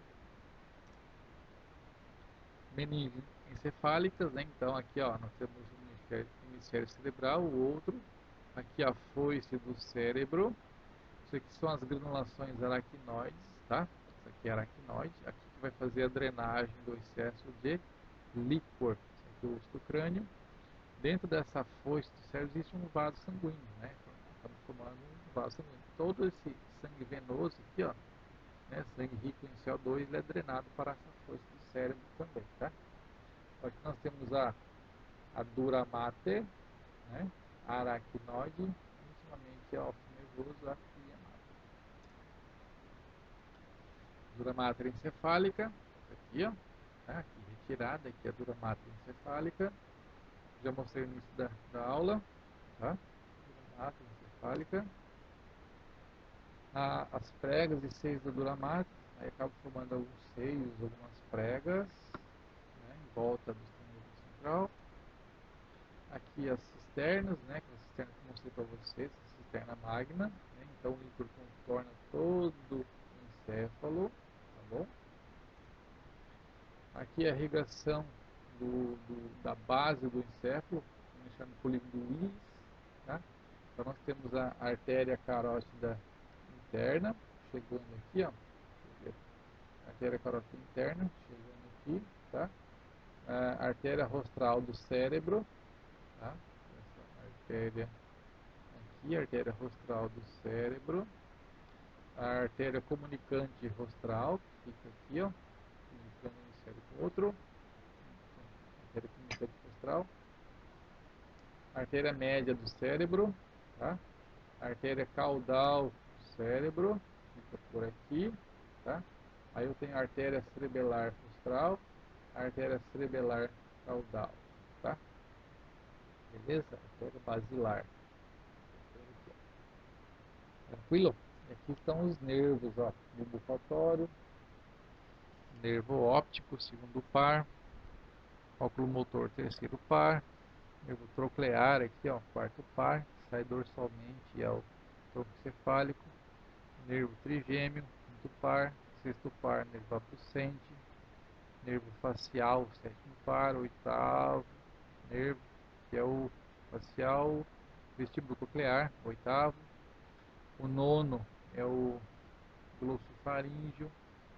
Meninges encefálicas, né? Então, aqui, ó, nós temos um hemisfério cerebral, o outro. Aqui a foice do cérebro. Isso aqui são as granulações aracnoides, tá? Isso aqui é aracnoide. Aqui que vai fazer a drenagem do excesso de líquor. Isso aqui é o osso do crânio. Dentro dessa foice do cérebro existe um vaso sanguíneo, né? Estamos formando um vaso sanguíneo. Todo esse sangue venoso aqui, ó, né? Sangue rico em CO2, ele é drenado para essa foice do cérebro também, tá? Então, aqui nós temos a dura mater, né? A aracnoide, intimamente ao nervoso, a cria mater. Dura mater encefálica, aqui, ó, tá? Aqui retirada, aqui a dura mater encefálica. Já mostrei no início da aula, tá? Dura mater encefálica. As pregas e seios da dura mater, aí acabam formando alguns seios, algumas pregas, né? Em volta do sistema nervoso central. Aqui as cisternas, né? Que é a cisterna que eu mostrei para vocês, a cisterna magna, né? Então o líquor contorna todo o encéfalo, tá bom? Aqui a irrigação da base do encéfalo, que nós chamamos de polígono Willis, tá? Então nós temos a artéria carótida interna, chegando aqui, ó, artéria carótida interna, chegando aqui, tá? A artéria rostral do cérebro, tá? Essa artéria aqui, artéria rostral do cérebro, a artéria comunicante rostral, que fica aqui, ó, comunicando um cérebro com outro, artéria comunicante rostral, a artéria média do cérebro, tá? A artéria caudal do cérebro, fica por aqui, tá? Aí eu tenho a artéria cerebelar rostral, artéria cerebelar caudal, tá? Beleza? Artéria basilar. Tranquilo? E aqui estão os nervos, ó. Bulbo olfatório, nervo óptico, segundo par, óculo motor, terceiro par, nervo troclear aqui, ó, quarto par, sai dorsalmente ao tronco cefálico, nervo trigêmeo, quinto par, sexto par, nervo abducente, nervo facial, sétimo par, oitavo nervo, que é o facial vestíbulo coclear, oitavo. O nono é o glossofaríngeo,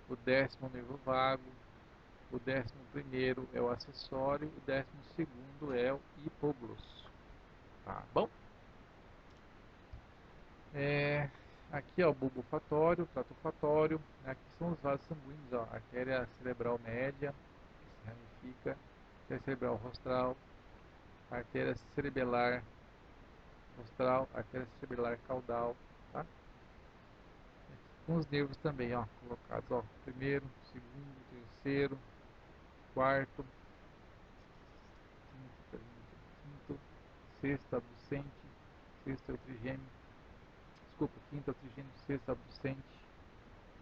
o décimo nervo vago, o 11º é o acessório, o 12º é o hipoglosso. Tá bom? Aqui é o bulbo olfatório, trato olfatório, aqui são os vasos sanguíneos, ó, artéria cerebral média, que se ramifica, artéria cerebral rostral, artéria cerebelar rostral, artéria cerebelar caudal, tá? Com os nervos também, ó, colocados, ó, primeiro, segundo, terceiro, quarto, quinto, sexto abducente, sexto é o trigêmeo, desculpa, quinto é o trigêmeo, sexto abducente,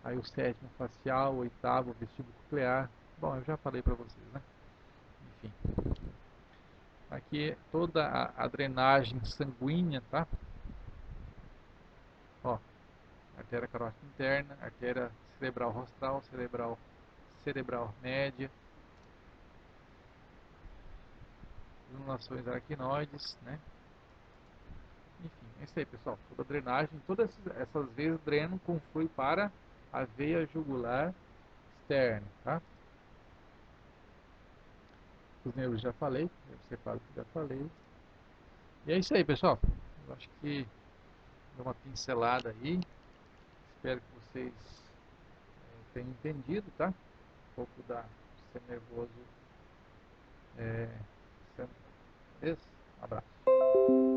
aí o sétimo facial, o oitavo vestíbulo coclear. Bom, eu já falei para vocês, né? Enfim, aqui é toda a drenagem sanguínea, tá? Ó, artéria carótida interna, artéria cerebral rostral, cerebral média, lunulações arquinoides, né? Enfim, é isso aí, pessoal. Toda a drenagem, todas essas veias drenam com fluxo para a veia jugular externa, tá? Os nervos já falei, nervo cefálico já falei. E é isso aí, pessoal. Eu acho que deu uma pincelada aí. Espero que vocês tenham entendido, tá? Um pouco da sistema nervoso. Beleza? Um abraço.